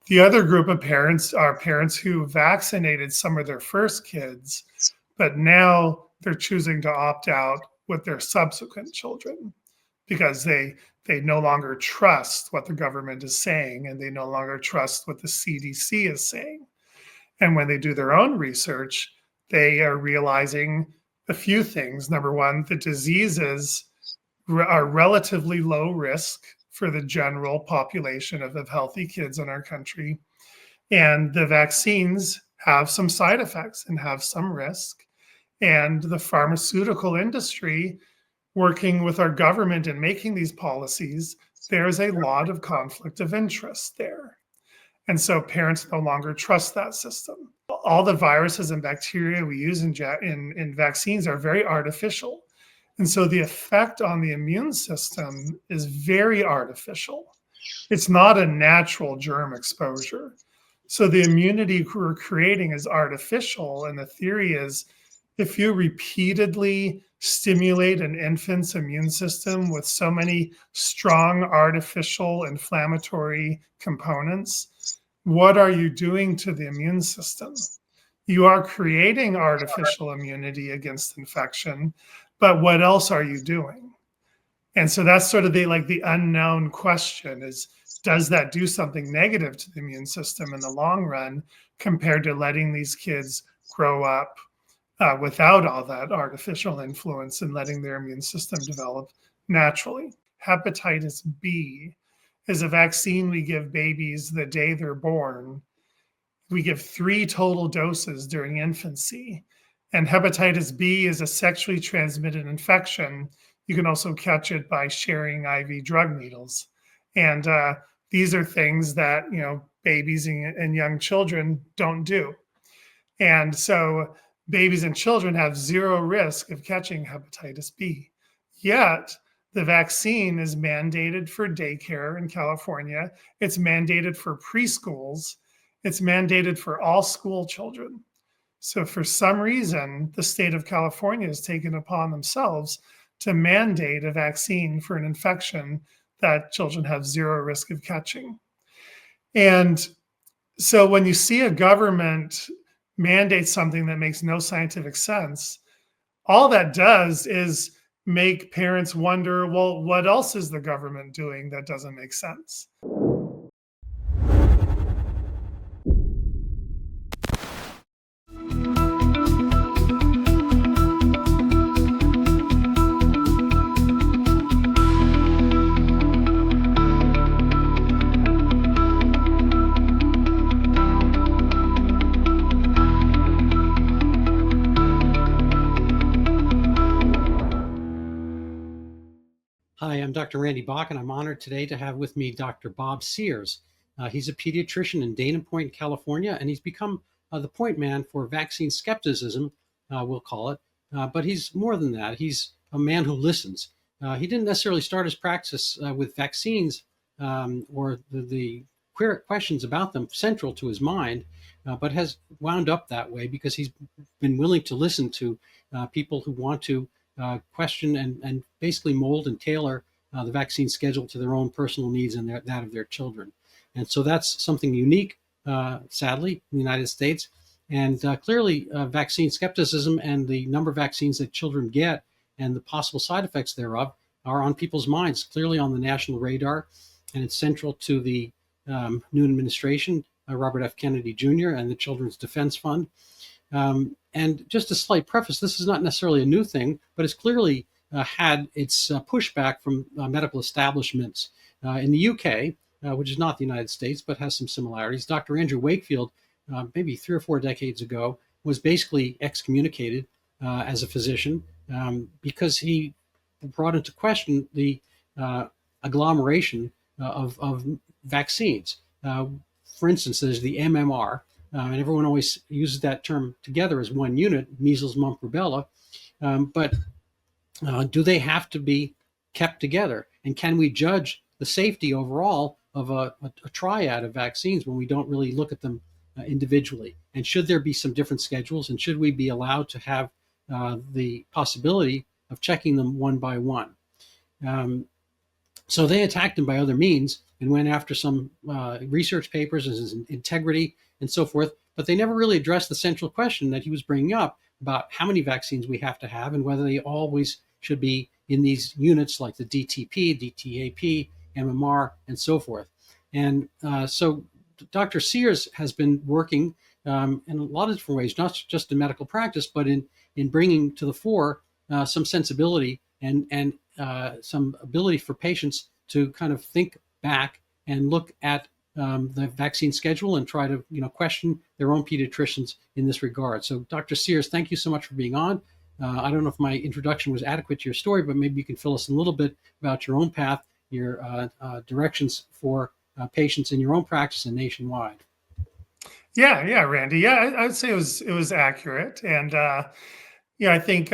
The other group of parents are parents who vaccinated some of their first kids, but now they're choosing to opt out with their subsequent children because they no longer trust what the government is saying, and they no longer trust what the CDC is saying. And when they do their own research, they are realizing a few things. Number one, the diseases are relatively low risk for the general population of healthy kids in our country. And the vaccines have some side effects and have some risk. And the pharmaceutical industry, working with our government and making these policies, there's a lot of conflict of interest there. And so parents no longer trust that system. All the viruses and bacteria we use in vaccines are very artificial. And so the effect on the immune system is very artificial. It's not a natural germ exposure. So the immunity we're creating is artificial. And the theory is if you repeatedly stimulate an infant's immune system with so many strong artificial inflammatory components, what are you doing to the immune system? You are creating artificial immunity against infection, but what else are you doing? And so that's sort of the unknown question is, does that do something negative to the immune system in the long run compared to letting these kids grow up without all that artificial influence and letting their immune system develop naturally? Hepatitis B is a vaccine we give babies the day they're born. We give 3 total doses during infancy. And hepatitis B is a sexually transmitted infection. You can also catch it by sharing IV drug needles. And these are things that, babies and young children don't do. And so babies and children have zero risk of catching hepatitis B. Yet, the vaccine is mandated for daycare in California. It's mandated for preschools. It's mandated for all school children. So for some reason, the state of California has taken upon themselves to mandate a vaccine for an infection that children have zero risk of catching. And so when you see a government mandate something that makes no scientific sense, all that does is make parents wonder, well, what else is the government doing that doesn't make sense? Hi, I'm Dr. Randy Bach, and I'm honored today to have with me Dr. Bob Sears. He's a pediatrician in Dana Point, California, and he's become the point man for vaccine skepticism, we'll call it. But he's more than that. He's a man who listens. He didn't necessarily start his practice with vaccines or the questions about them central to his mind, but has wound up that way because he's been willing to listen to people who want to question and basically mold and tailor the vaccine schedule to their own personal needs and that of their children. And so that's something unique, sadly, in the United States. And clearly, vaccine skepticism and the number of vaccines that children get and the possible side effects thereof are on people's minds, clearly on the national radar. And it's central to the new administration, Robert F. Kennedy Jr. and the Children's Defense Fund. And just a slight preface, this is not necessarily a new thing, but it's clearly had its pushback from medical establishments. In the UK, which is not the United States, but has some similarities, Dr. Andrew Wakefield, maybe 3 or 4 decades ago, was basically excommunicated as a physician because he brought into question the agglomeration of vaccines. For instance, there's the MMR, and everyone always uses that term together as one unit, measles, mumps, rubella. But do they have to be kept together? And can we judge the safety overall of a triad of vaccines when we don't really look at them individually? And should there be some different schedules? And should we be allowed to have the possibility of checking them one by one? So they attacked him by other means, and went after some research papers and his integrity and so forth. But they never really addressed the central question that he was bringing up about how many vaccines we have to have and whether they always should be in these units like the DTP, DTAP, MMR, and so forth. And so Dr. Sears has been working in a lot of different ways, not just in medical practice, but in bringing to the fore some sensibility and some ability for patients to kind of think back and look at the vaccine schedule and try to question their own pediatricians in this regard. So Dr. Sears, thank you so much for being on. I don't know if my introduction was adequate to your story, but maybe you can fill us in a little bit about your own path, your directions for patients in your own practice and nationwide. Yeah, Randy. Yeah, I would say it was accurate, and I think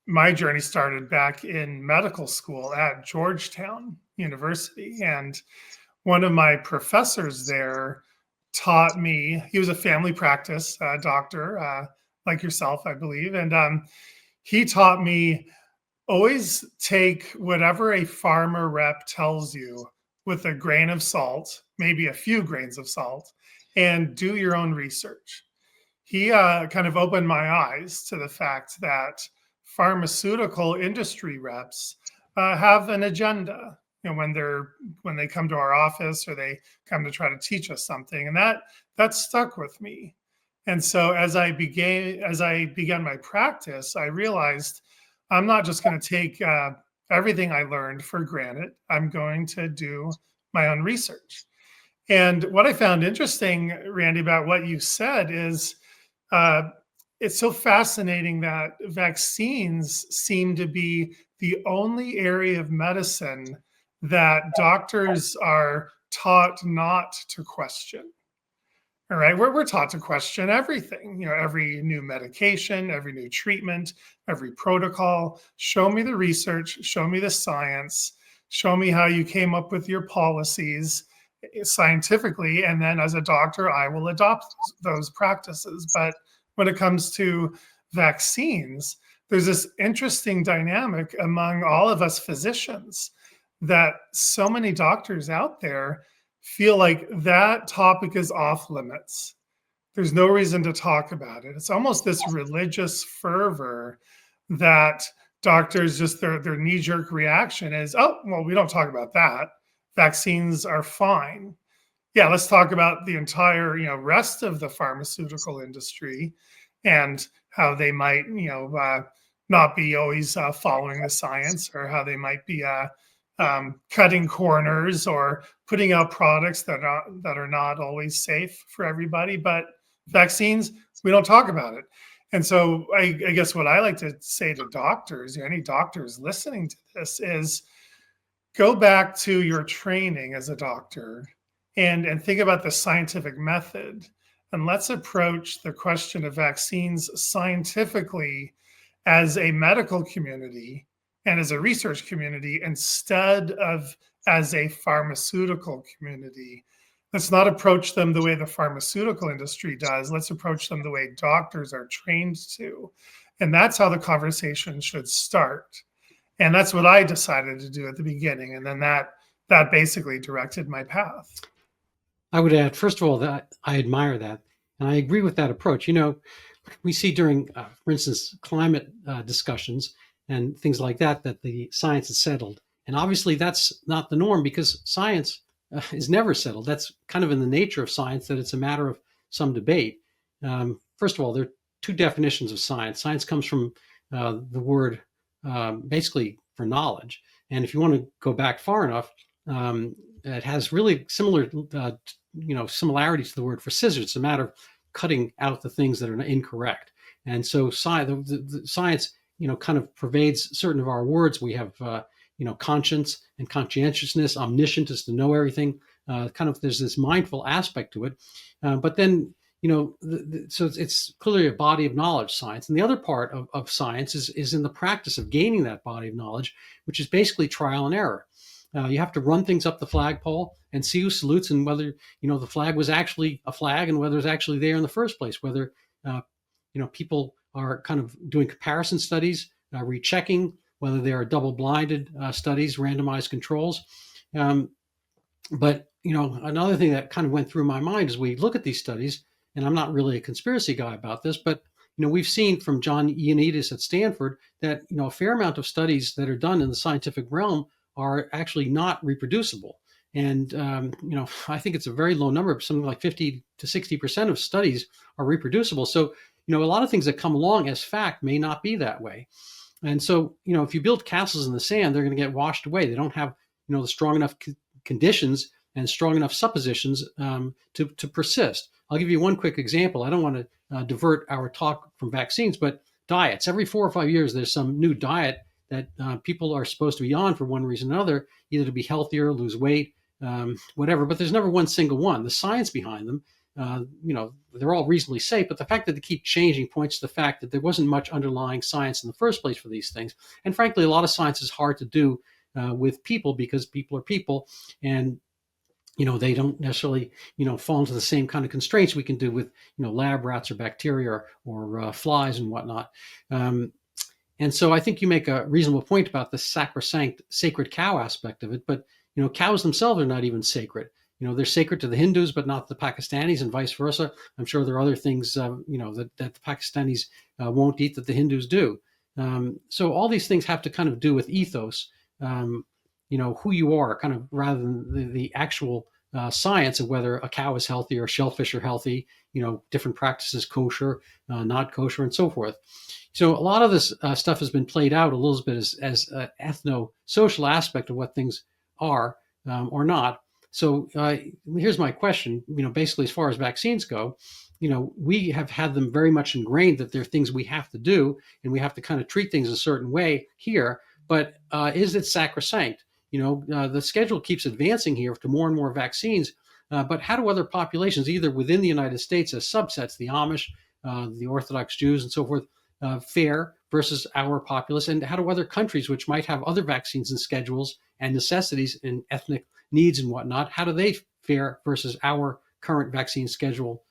my journey started back in medical school at Georgetown University, and one of my professors there taught me. He was a family practice doctor, like yourself, I believe, and he taught me always take whatever a farmer rep tells you with a grain of salt, maybe a few grains of salt, and do your own research. He kind of opened my eyes to the fact that pharmaceutical industry reps have an agenda. When they come to our office or they come to try to teach us something, and that stuck with me. And so as I began my practice, I realized I'm not just going to take everything I learned for granted. I'm going to do my own research. And what I found interesting, Randy, about what you said is it's so fascinating that vaccines seem to be the only area of medicine that doctors are taught not to question. All right, we're taught to question everything, every new medication, every new treatment, every protocol. Show me the research, show me the science, show me how you came up with your policies scientifically, and then as a doctor, I will adopt those practices. But when it comes to vaccines, there's this interesting dynamic among all of us physicians that so many doctors out there feel like that topic is off limits. There's no reason to talk about it. It's almost this religious fervor that doctors just their knee-jerk reaction is, oh, well, we don't talk about that. Vaccines are fine. Yeah, let's talk about the entire, rest of the pharmaceutical industry and how they might, not be always following the science, or how they might be cutting corners or putting out products that are not always safe for everybody. But vaccines, we don't talk about it. And so I guess what I like to say to doctors, any doctors listening to this, is go back to your training as a doctor and think about the scientific method. And let's approach the question of vaccines scientifically as a medical community and as a research community instead of as a pharmaceutical community. Let's not approach them the way the pharmaceutical industry does. Let's approach them the way doctors are trained to. And that's how the conversation should start. And that's what I decided to do at the beginning. And then that basically directed my path. I would add, first of all, that I admire that. And I agree with that approach. We see during, for instance, climate discussions and things like that the science is settled. And obviously that's not the norm, because science is never settled. That's kind of in the nature of science, that it's a matter of some debate. First of all, there are two definitions of science. Science comes from the word basically for knowledge. And if you want to go back far enough, it has really similar, similarities to the word for scissors. It's a matter of cutting out the things that are incorrect. And so the science, kind of pervades certain of our words. We have, conscience and conscientiousness, omniscient is to know everything. There's this mindful aspect to it. But then, so it's clearly a body of knowledge, science. And the other part of science is in the practice of gaining that body of knowledge, which is basically trial and error. You have to run things up the flagpole and see who salutes, and whether, the flag was actually a flag, and whether it's actually there in the first place, whether, people are kind of doing comparison studies, rechecking, whether there are double-blinded studies, randomized controls. But another thing that kind of went through my mind as we look at these studies, and I'm not really a conspiracy guy about this, but we've seen from John Ioannidis at Stanford that a fair amount of studies that are done in the scientific realm are actually not reproducible. And I think it's a very low number, something like 50 to 60% of studies are reproducible. So a lot of things that come along as fact may not be that way. And so if you build castles in the sand, they're going to get washed away. They don't have the strong enough conditions and strong enough suppositions to persist. I'll give you one quick example. I don't want to divert our talk from vaccines, but diets. Every 4 or 5 years, there's some new diet that people are supposed to be on for one reason or another, either to be healthier, lose weight, whatever. But there's never one single one. The science behind them, they're all reasonably safe, but the fact that they keep changing points to the fact that there wasn't much underlying science in the first place for these things. And frankly, a lot of science is hard to do with people because people are people, and they don't necessarily fall into the same kind of constraints we can do with lab rats or bacteria or flies and whatnot. And so I think you make a reasonable point about the sacrosanct sacred cow aspect of it, but cows themselves are not even sacred. They're sacred to the Hindus, but not the Pakistanis, and vice versa. I'm sure there are other things that the Pakistanis won't eat that the Hindus do. So all these things have to kind of do with ethos. Who you are, kind of, rather than the actual science of whether a cow is healthy or shellfish are healthy, different practices, kosher, not kosher, and so forth. So a lot of this stuff has been played out a little bit as an ethno-social aspect of what things are or not. So here's my question, basically as far as vaccines go, we have had them very much ingrained that there are things we have to do, and we have to kind of treat things a certain way here. But is it sacrosanct? The schedule keeps advancing here to more and more vaccines. But how do other populations, either within the United States as subsets, the Amish, the Orthodox Jews, and so forth, fare versus our populace? And how do other countries, which might have other vaccines and schedules and necessities and ethnic needs and whatnot, how do they fare versus our current vaccine schedule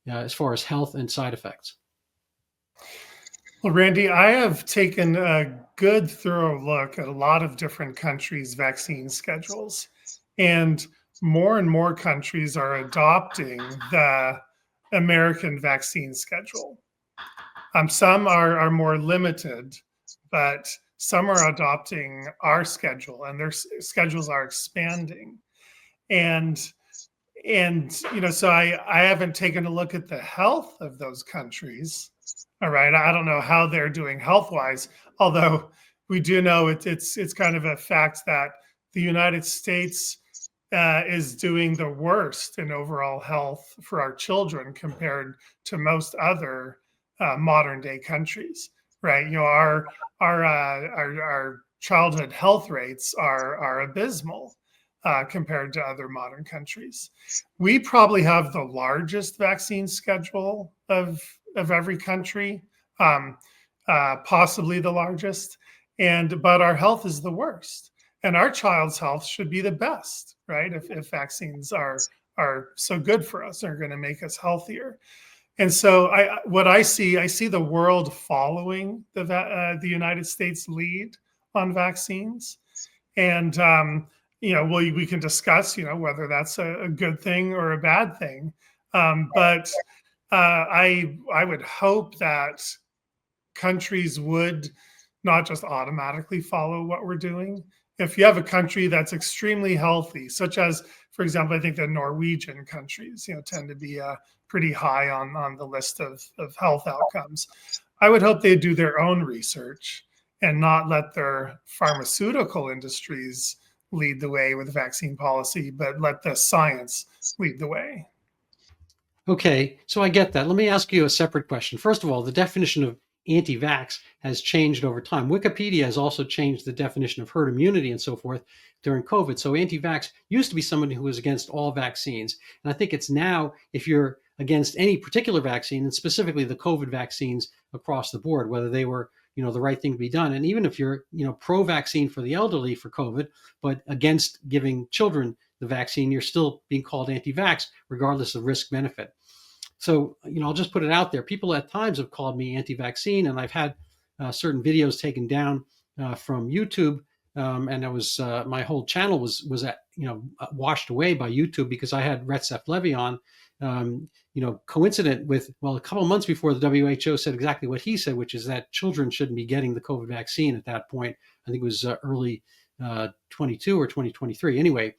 as far as health and side effects? Well, Randy, I have taken a good, thorough look at a lot of different countries' vaccine schedules, and more countries are adopting the American vaccine schedule. Some are more limited, but some are adopting our schedule, and their schedules are expanding. And so I haven't taken a look at the health of those countries. All right, I don't know how they're doing health-wise, although we do know it's kind of a fact that the United States is doing the worst in overall health for our children compared to most other modern day countries, right? Our childhood health rates are abysmal compared to other modern countries. We probably have the largest vaccine schedule of every country, possibly the largest, but our health is the worst, and our child's health should be the best, right? If vaccines are so good for us, are going to make us healthier. And so I see the world following the United States lead on vaccines, and we can discuss whether that's a good thing or a bad thing, but I would hope that countries would not just automatically follow what we're doing. If you have a country that's extremely healthy, such as, for example, I think the Norwegian countries, tend to be pretty high on the list of health outcomes. I would hope they do their own research and not let their pharmaceutical industries lead the way with vaccine policy, but let the science lead the way. Okay, so I get that. Let me ask you a separate question. First of all, the definition of anti-vax has changed over time. Wikipedia has also changed the definition of herd immunity and so forth during COVID. So anti-vax used to be somebody who was against all vaccines. And I think it's now, if you're against any particular vaccine, and specifically the COVID vaccines across the board, whether they were the right thing to be done. And even if you're pro-vaccine for the elderly for COVID, but against giving children the vaccine, you're still being called anti-vax, regardless of risk benefit. So, I'll just put it out there. People at times have called me anti-vaccine, and I've had certain videos taken down from YouTube and I was my whole channel was washed away by YouTube because I had Recep Levy on. Coincident with, well, a couple of months before the WHO said exactly what he said, which is that children shouldn't be getting the COVID vaccine at that point. I think it was early 22 or 2023. Anyway,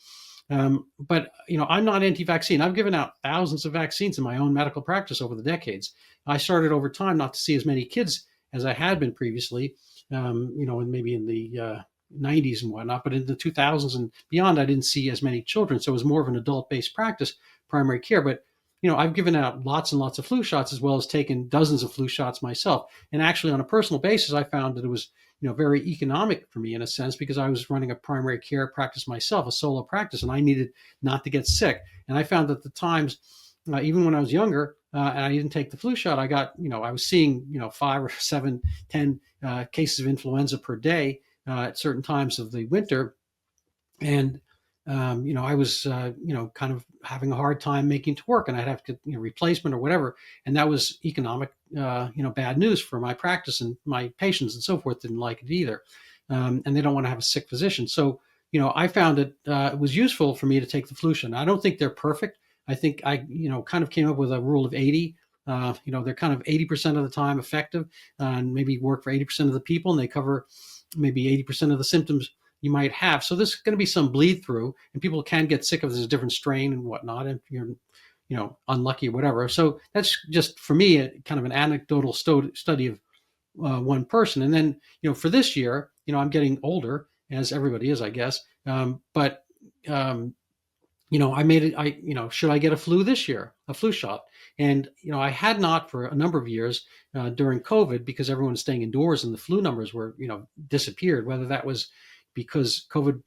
but I'm not anti-vaccine. I've given out thousands of vaccines in my own medical practice over the decades. I started over time not to see as many kids as I had been previously, and maybe in the 90s and whatnot, but in the 2000s and beyond, I didn't see as many children. So it was more of an adult-based practice, primary care. But I've given out lots and lots of flu shots, as well as taken dozens of flu shots myself. And actually, on a personal basis, I found that it was very economic for me in a sense, because I was running a primary care practice myself, a solo practice, and I needed not to get sick. And I found that the times, even when I was younger, and I didn't take the flu shot, I got, I was seeing, 5 or 7, 10 cases of influenza per day at certain times of the winter. And I was, kind of having a hard time making it to work, and I'd have to, replacement or whatever. And that was economic, bad news for my practice, and my patients and so forth didn't like it either. And they don't want to have a sick physician. So, I found it was useful for me to take the flu shot. I don't think they're perfect. I think I, kind of came up with a rule of 80. They're kind of 80% of the time effective, and maybe work for 80% of the people, and they cover maybe 80% of the symptoms you might have. So there's going to be some bleed through, and people can get sick if there's a different strain and whatnot, and you're, unlucky or whatever. So that's just, for me, kind of an anecdotal study of one person. And then, for this year, I'm getting older, as everybody is, I guess. But I made it, should I get a flu this year, a flu shot? And, I had not for a number of years during COVID, because everyone was staying indoors and the flu numbers were, disappeared, whether that was because COVID,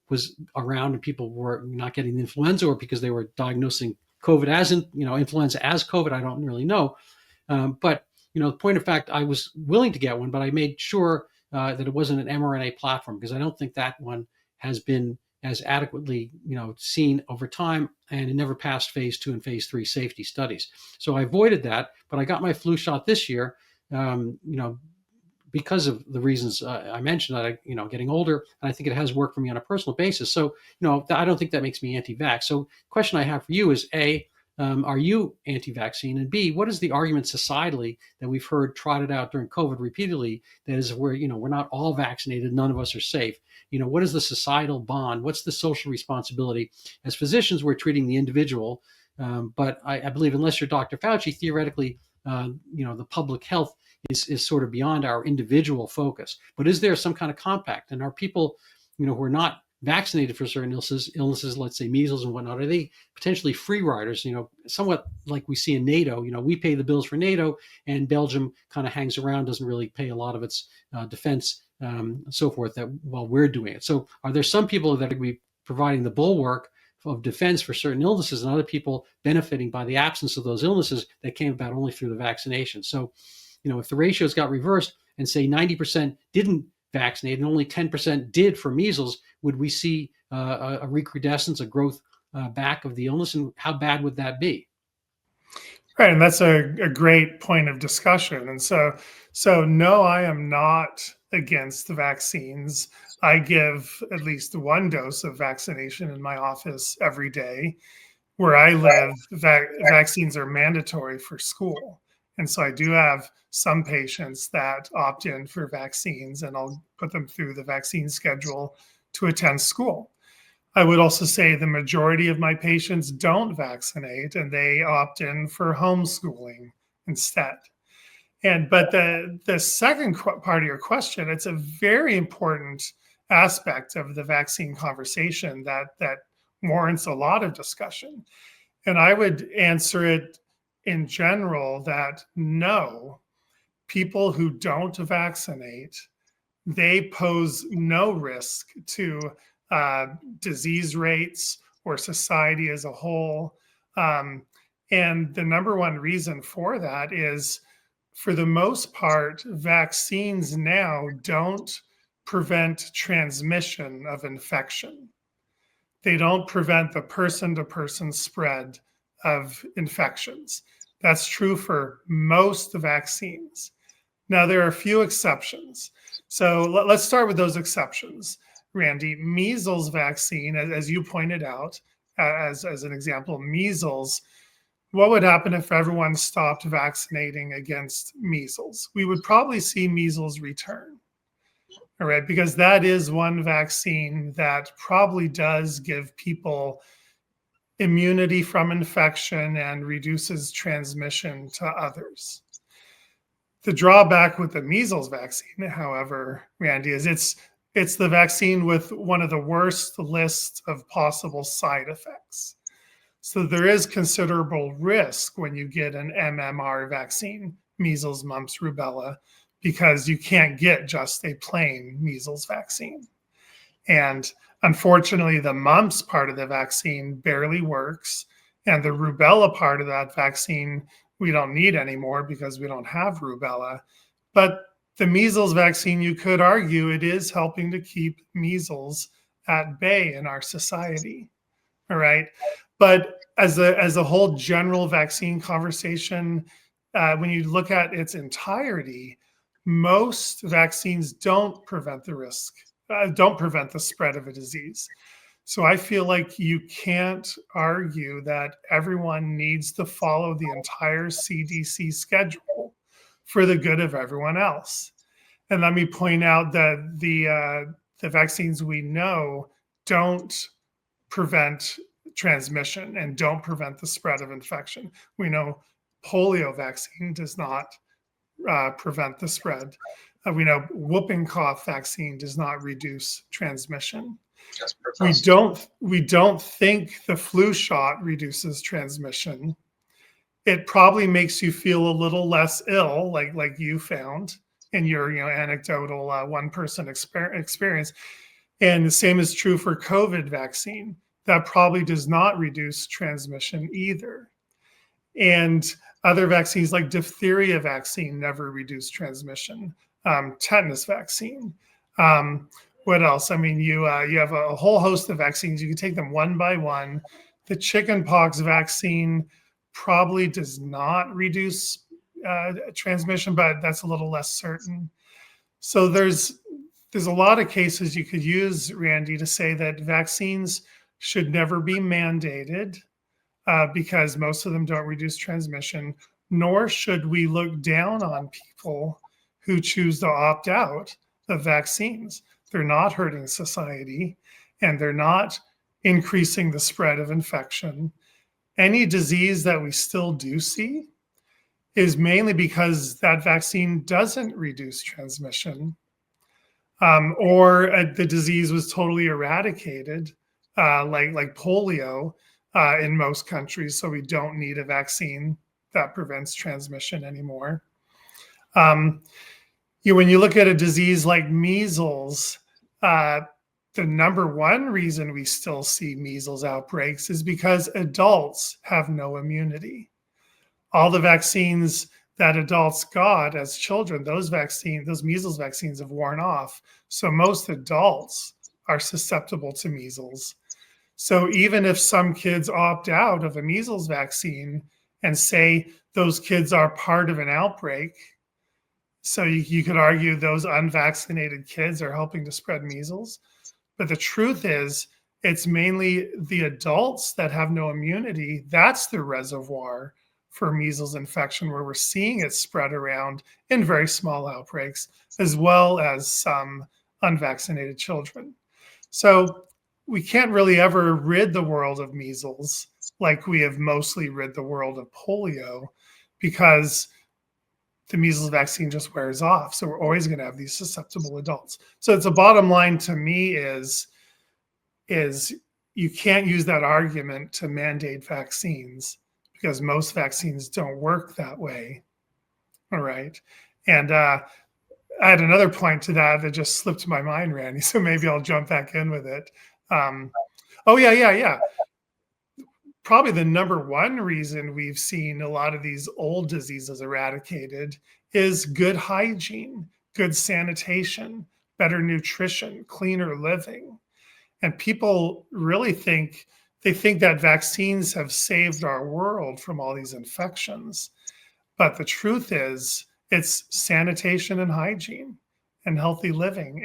was around and people were not getting the influenza, or because they were diagnosing COVID as, influenza as COVID. I don't really know. But, the point of fact, I was willing to get one, but I made sure that it wasn't an mRNA platform, because I don't think that one has been as adequately, seen over time, and it never passed phase 2 and phase 3 safety studies. So I avoided that, but I got my flu shot this year, because of the reasons I mentioned, that I, getting older, and I think it has worked for me on a personal basis. So, I don't think that makes me anti-vax. So, question I have for you is A, are you anti-vaccine? And B, what is the argument societally that we've heard trotted out during COVID repeatedly, that is where, we're not all vaccinated, none of us are safe? What is the societal bond? What's the social responsibility? As physicians, we're treating the individual, but I believe, unless you're Dr. Fauci, theoretically, the public health is sort of beyond our individual focus. But is there some kind of compact? And are people, who are not vaccinated for certain illnesses, let's say measles and whatnot, are they potentially free riders? Somewhat like we see in NATO. We pay the bills for NATO, and Belgium kind of hangs around, doesn't really pay a lot of its defense, and so forth, that while we're doing it. So are there some people that are going to be providing the bulwark of defense for certain illnesses, and other people benefiting by the absence of those illnesses that came about only through the vaccination? So, if the ratios got reversed, and say 90% didn't vaccinate and only 10% did for measles, would we see a recrudescence, a growth back of the illness? And how bad would that be? Right, and that's a great point of discussion. And so no, I am not against the vaccines. I give at least one dose of vaccination in my office every day. Where I live, vaccines are mandatory for school. And so I do have some patients that opt in for vaccines, and I'll put them through the vaccine schedule to attend school. I would also say the majority of my patients don't vaccinate, and they opt in for homeschooling instead. But the second part of your question, it's a very important aspect of the vaccine conversation that warrants a lot of discussion. And I would answer it in general that no, people who don't vaccinate, they pose no risk to disease rates or society as a whole. And the number one reason for that is, for the most part, vaccines now don't prevent transmission of infection. They don't prevent the person-to-person spread of infections. That's true for most vaccines. Now, there are a few exceptions. So let's start with those exceptions. Randy, measles vaccine, as you pointed out, as an example, measles, what would happen if everyone stopped vaccinating against measles? We would probably see measles return, all right, because that is one vaccine that probably does give people immunity from infection and reduces transmission to others. The drawback with the measles vaccine, however, Randy, is it's the vaccine with one of the worst lists of possible side effects. So there is considerable risk when you get an MMR vaccine, measles, mumps, rubella, because you can't get just a plain measles vaccine. And unfortunately, the mumps part of the vaccine barely works. And the rubella part of that vaccine, we don't need anymore because we don't have rubella. But the measles vaccine, you could argue it is helping to keep measles at bay in our society. All right. But as a whole general vaccine conversation, when you look at its entirety, most vaccines don't prevent the risk, don't prevent the spread of a disease. So I feel like you can't argue that everyone needs to follow the entire CDC schedule for the good of everyone else. And let me point out that the vaccines we know don't prevent transmission and don't prevent the spread of infection. We know polio vaccine does not prevent the spread. We know whooping cough vaccine does not reduce transmission. We don't think the flu shot reduces transmission. It probably makes you feel a little less ill, like you found in your anecdotal one person experience. And the same is true for COVID vaccine. That probably does not reduce transmission either. And other vaccines like diphtheria vaccine never reduce transmission. Tetanus vaccine. What else? I mean, you have a whole host of vaccines. You can take them one by one. The chickenpox vaccine probably does not reduce transmission, but that's a little less certain. So there's a lot of cases you could use, Randy, to say that vaccines should never be mandated because most of them don't reduce transmission, nor should we look down on people who choose to opt out of vaccines. They're not hurting society, and they're not increasing the spread of infection. Any disease that we still do see is mainly because that vaccine doesn't reduce transmission, or the disease was totally eradicated, like polio in most countries, so we don't need a vaccine that prevents transmission anymore. When you look at a disease like measles, the number one reason we still see measles outbreaks is because adults have no immunity. All the vaccines that adults got as children, those measles vaccines have worn off. So most adults are susceptible to measles. So even if some kids opt out of a measles vaccine and say those kids are part of an outbreak, so you could argue those unvaccinated kids are helping to spread measles. But the truth is, it's mainly the adults that have no immunity. That's the reservoir for measles infection, where we're seeing it spread around in very small outbreaks, as well as some unvaccinated children. So we can't really ever rid the world of measles like we have mostly rid the world of polio, because the measles vaccine just wears off. So we're always going to have these susceptible adults. So it's a bottom line to me is you can't use that argument to mandate vaccines, because most vaccines don't work that way. All right. And I had another point to that just slipped my mind, Randy. So maybe I'll jump back in with it. Yeah. Probably the number one reason we've seen a lot of these old diseases eradicated is good hygiene, good sanitation, better nutrition, cleaner living. And people really think that vaccines have saved our world from all these infections. But the truth is, it's sanitation and hygiene. and healthy living,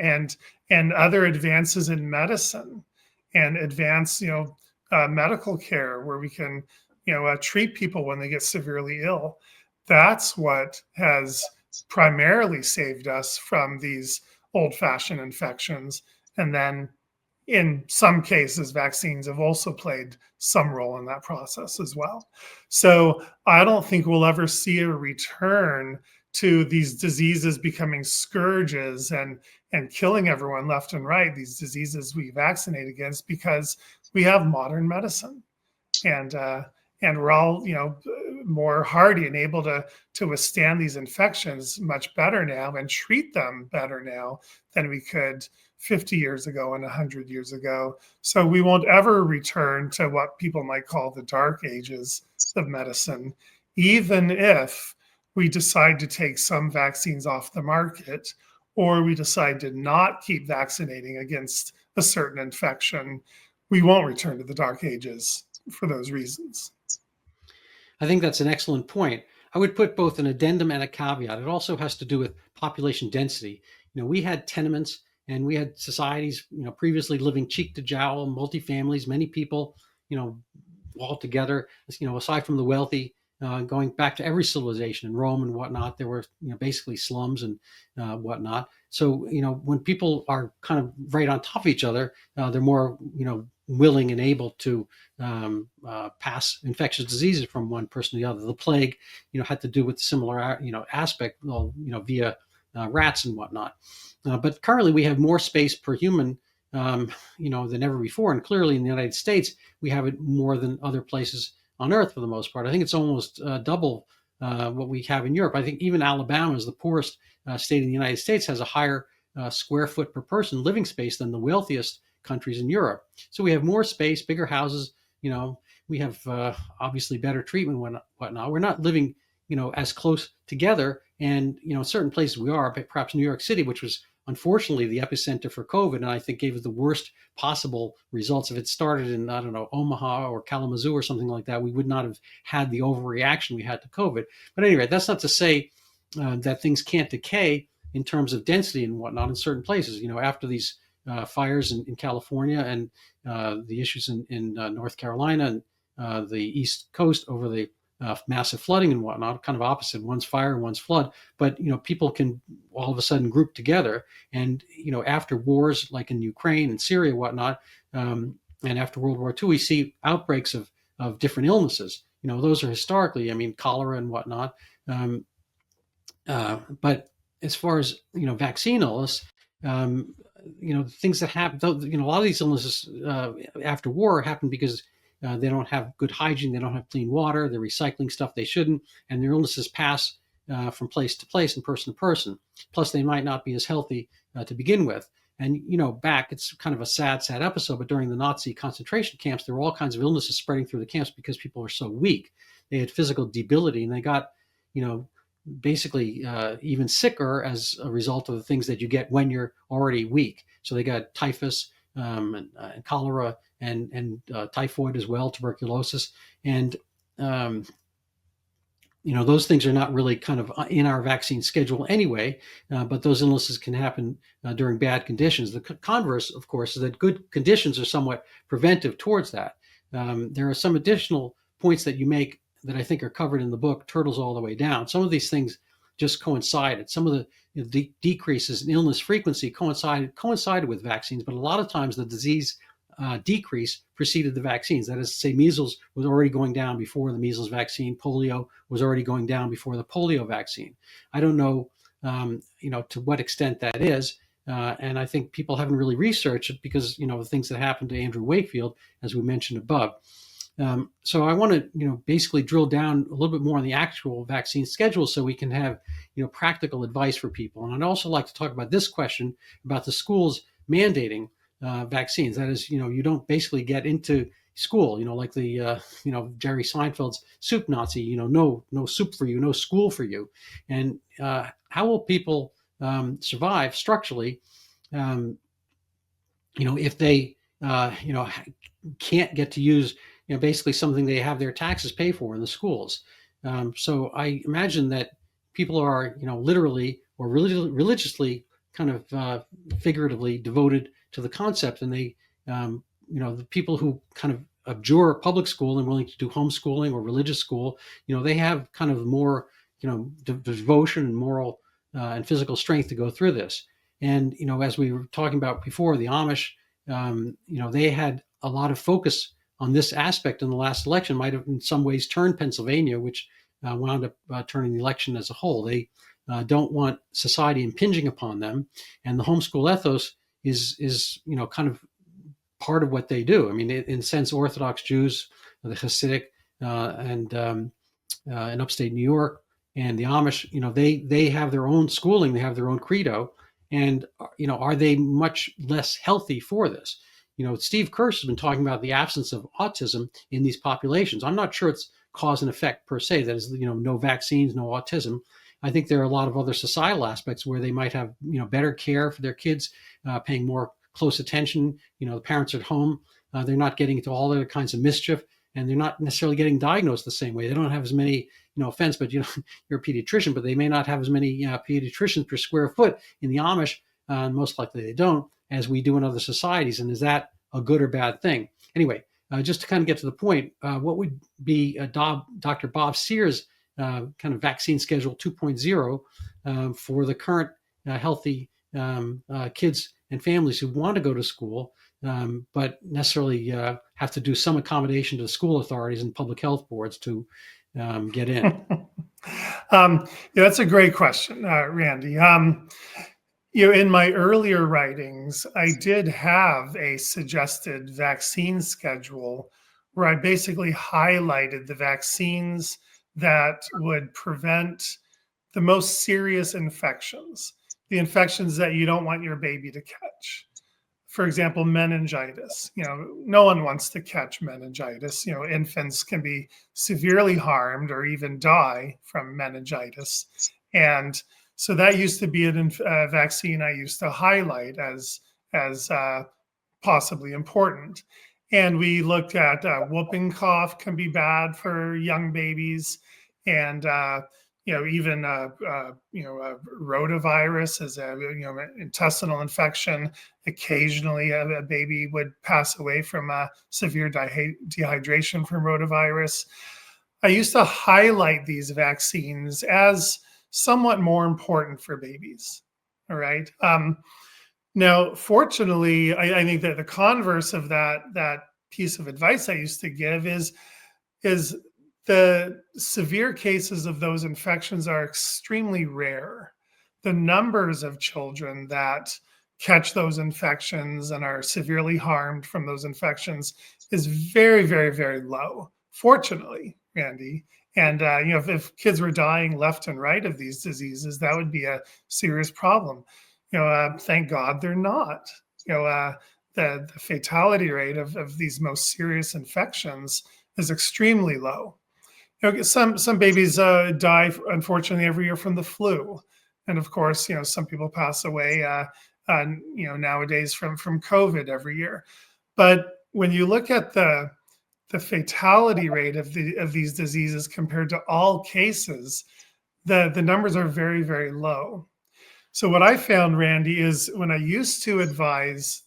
and other advances in medicine and advanced, medical care where we can, treat people when they get severely ill. That's what has primarily saved us from these old-fashioned infections. And then in some cases, vaccines have also played some role in that process as well. So I don't think we'll ever see a return to these diseases becoming scourges and killing everyone left and right, these diseases we vaccinate against, because we have modern medicine. And we're all, more hardy and able to withstand these infections much better now and treat them better now than we could 50 years ago and 100 years ago. So we won't ever return to what people might call the dark ages of medicine, even if we decide to take some vaccines off the market, or we decide to not keep vaccinating against a certain infection. We won't return to the dark ages for those reasons. I think that's an excellent point. I would put both an addendum and a caveat. It also has to do with population density. We had tenements and we had societies, previously living cheek to jowl, multi-families, many people, all together, aside from the wealthy, going back to every civilization in Rome and whatnot, there were, basically slums and whatnot. So, when people are kind of right on top of each other, they're more, willing and able to pass infectious diseases from one person to the other. The plague, had to do with similar, aspect, via rats and whatnot. But currently, we have more space per human, than ever before. And clearly, in the United States, we have it more than other places on Earth for the most part. I think it's almost double what we have in Europe. I think even Alabama is the poorest state in the United States, has a higher square foot per person living space than the wealthiest countries in Europe. So we have more space, bigger houses. We have obviously better treatment and whatnot. We're not living, as close together. And, certain places we are, but perhaps New York City, which was unfortunately the epicenter for COVID, and I think gave us the worst possible results. If it started in, I don't know, Omaha or Kalamazoo or something like that, we would not have had the overreaction we had to COVID. But anyway, that's not to say that things can't decay in terms of density and whatnot in certain places. After these fires in California and the issues in North Carolina and the East Coast over the massive flooding and whatnot, kind of opposite, one's fire and one's flood. But, people can all of a sudden group together. And, after wars like in Ukraine and Syria and whatnot, and after World War II, we see outbreaks of different illnesses. Those are historically, cholera and whatnot. But as far as, vaccine illness, things that happen, a lot of these illnesses after war happen because they don't have good hygiene, they don't have clean water, they're recycling stuff they shouldn't, and their illnesses pass from place to place and person to person. Plus, they might not be as healthy to begin with. And, it's kind of a sad episode, but during the Nazi concentration camps, there were all kinds of illnesses spreading through the camps because people were so weak. They had physical debility, and they got, basically even sicker as a result of the things that you get when you're already weak. So they got typhus and cholera and typhoid as well, tuberculosis. And, those things are not really kind of in our vaccine schedule anyway, but those illnesses can happen during bad conditions. The converse, of course, is that good conditions are somewhat preventive towards that. There are some additional points that you make that I think are covered in the book, Turtles All the Way Down. Some of these things just coincided. Some of the decreases in illness frequency coincided with vaccines, but a lot of times the disease decrease preceded the vaccines. That is to say, measles was already going down before the measles vaccine. Polio was already going down before the polio vaccine. I don't know, to what extent that is. And I think people haven't really researched it because, the things that happened to Andrew Wakefield, as we mentioned above. So I want to, basically drill down a little bit more on the actual vaccine schedule so we can have, practical advice for people. And I'd also like to talk about this question about the schools mandating vaccines. That is, you don't basically get into school, like the, Jerry Seinfeld's soup Nazi, no soup for you, no school for you. And how will people survive structurally, if they, can't get to use, basically something they have their taxes pay for in the schools. So I imagine that people are, literally or religiously kind of figuratively devoted to the concept, and they, the people who kind of abjure public school and willing to do homeschooling or religious school, they have kind of more, devotion and moral and physical strength to go through this. And, as we were talking about before, the Amish, they had a lot of focus on this aspect in the last election, might have in some ways turned Pennsylvania, which wound up turning the election as a whole. They don't want society impinging upon them. And the homeschool ethos is kind of part of what they do. I mean, in a sense, Orthodox Jews, the Hasidic, and in upstate New York, and the Amish, they have their own schooling, they have their own credo, and are they much less healthy for this? Steve Kirsch has been talking about the absence of autism in these populations. I'm not sure it's cause and effect per se. That is, no vaccines, no autism. I think there are a lot of other societal aspects where they might have, better care for their kids, paying more close attention. The parents are at home, they're not getting into all other kinds of mischief, and they're not necessarily getting diagnosed the same way. They don't have as many, no offense, but you're a pediatrician, but they may not have as many pediatricians per square foot in the Amish, most likely they don't, as we do in other societies. And is that a good or bad thing? Anyway, just to kind of get to the point, what would be Dr. Bob Sears' kind of vaccine schedule 2.0 for the current healthy kids and families who want to go to school, but necessarily have to do some accommodation to the school authorities and public health boards to get in? That's a great question, Randy. In my earlier writings, I did have a suggested vaccine schedule where I basically highlighted the vaccines that would prevent the most serious infections, the infections that you don't want your baby to catch. For example, meningitis. No one wants to catch meningitis. Infants can be severely harmed or even die from meningitis. And so that used to be a vaccine I used to highlight as possibly important. And we looked at whooping cough can be bad for young babies, and even rotavirus is intestinal infection. Occasionally, a baby would pass away from severe dehydration from rotavirus. I used to highlight these vaccines as somewhat more important for babies. All right. Now, fortunately, I think that the converse of that piece of advice I used to give is the severe cases of those infections are extremely rare. The numbers of children that catch those infections and are severely harmed from those infections is very, very, very low, fortunately, Randy. And if kids were dying left and right of these diseases, that would be a serious problem. Thank God they're not. The fatality rate of these most serious infections is extremely low. Some babies die, unfortunately, every year from the flu, and of course, some people pass away, nowadays from COVID every year. But when you look at the fatality rate of these diseases compared to all cases, the numbers are very, very low. So what I found, Randy, is when I used to advise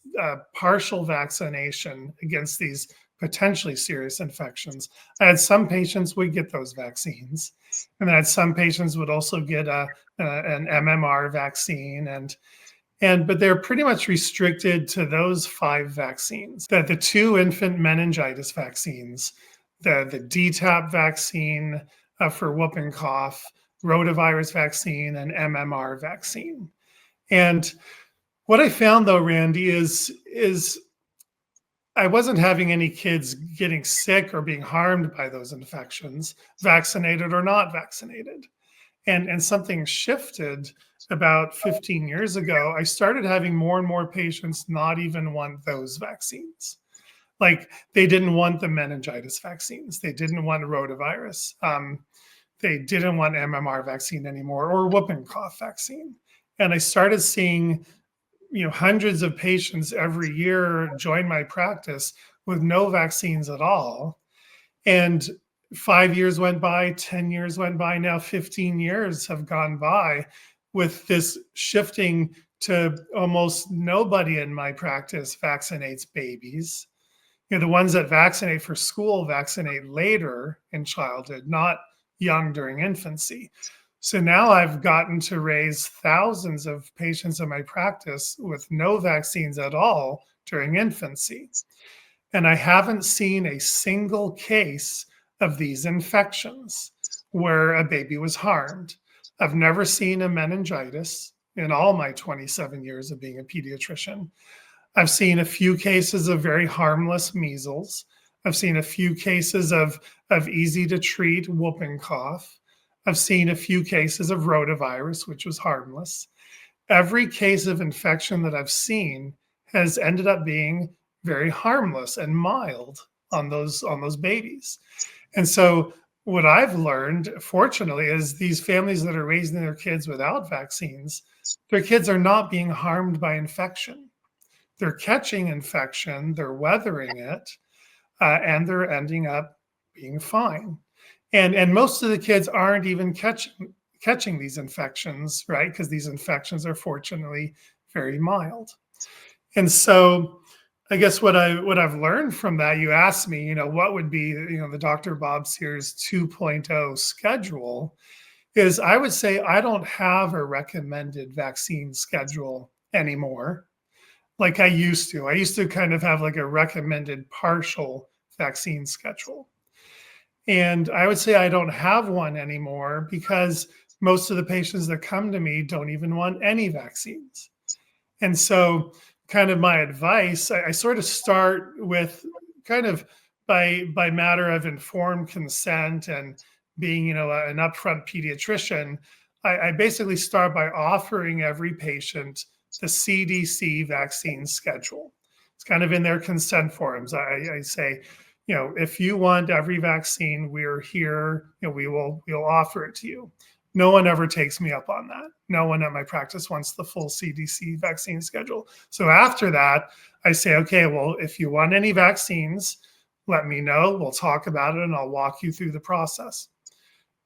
partial vaccination against these potentially serious infections, I had some patients would get those vaccines, and I had some patients would also get an MMR vaccine, but they're pretty much restricted to those 5 vaccines: the 2 infant meningitis vaccines, the DTaP vaccine for whooping cough, rotavirus vaccine, and MMR vaccine. And what I found, though, Randy, is I wasn't having any kids getting sick or being harmed by those infections, vaccinated or not vaccinated. And something shifted about 15 years ago. I started having more and more patients not even want those vaccines. Like, they didn't want the meningitis vaccines. They didn't want rotavirus. They didn't want MMR vaccine anymore, or whooping cough vaccine. And I started seeing hundreds of patients every year join my practice with no vaccines at all. And 5 years went by, 10 years went by, now 15 years have gone by with this shifting to almost nobody in my practice vaccinates babies. The ones that vaccinate for school vaccinate later in childhood, not young during infancy. So now I've gotten to raise thousands of patients in my practice with no vaccines at all during infancy. And I haven't seen a single case of these infections where a baby was harmed. I've never seen a meningitis in all my 27 years of being a pediatrician. I've seen a few cases of very harmless measles. I've seen a few cases of easy to treat whooping cough. I've seen a few cases of rotavirus, which was harmless. Every case of infection that I've seen has ended up being very harmless and mild on those babies. And so what I've learned, fortunately, is these families that are raising their kids without vaccines, their kids are not being harmed by infection. They're catching infection, they're weathering it, and they're ending up being fine. And most of the kids aren't even catching these infections, right? Because these infections are fortunately very mild. And so I guess what I've learned from that, you asked me, what would be, the Dr. Bob Sears 2.0 schedule, is I would say I don't have a recommended vaccine schedule anymore like I used to. I used to kind of have like a recommended partial vaccine schedule. And I would say I don't have one anymore because most of the patients that come to me don't even want any vaccines. And so kind of my advice, I sort of start with kind of by matter of informed consent and being, an upfront pediatrician, I basically start by offering every patient the CDC vaccine schedule. It's kind of in their consent forms. I say, if you want every vaccine, we're here, we'll offer it to you. No one ever takes me up on that. No one at my practice wants the full CDC vaccine schedule. So after that, I say, okay, well, if you want any vaccines, let me know. We'll talk about it and I'll walk you through the process.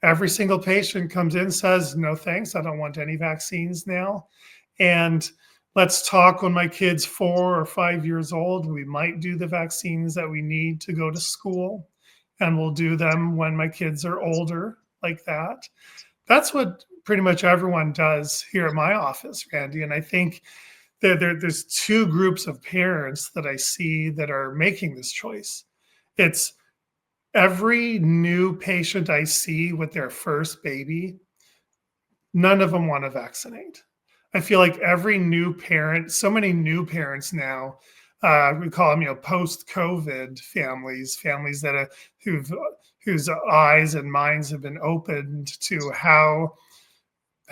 Every single patient comes in, says, no, thanks. I don't want any vaccines now. And let's talk when my kid's 4 or 5 years old. We might do the vaccines that we need to go to school, and we'll do them when my kids are older, like that. That's what pretty much everyone does here at my office, Randy. And I think there's two groups of parents that I see that are making this choice. It's every new patient I see with their first baby, none of them want to vaccinate. I feel like every new parent, so many new parents now, we call them, post-COVID families that whose eyes and minds have been opened to how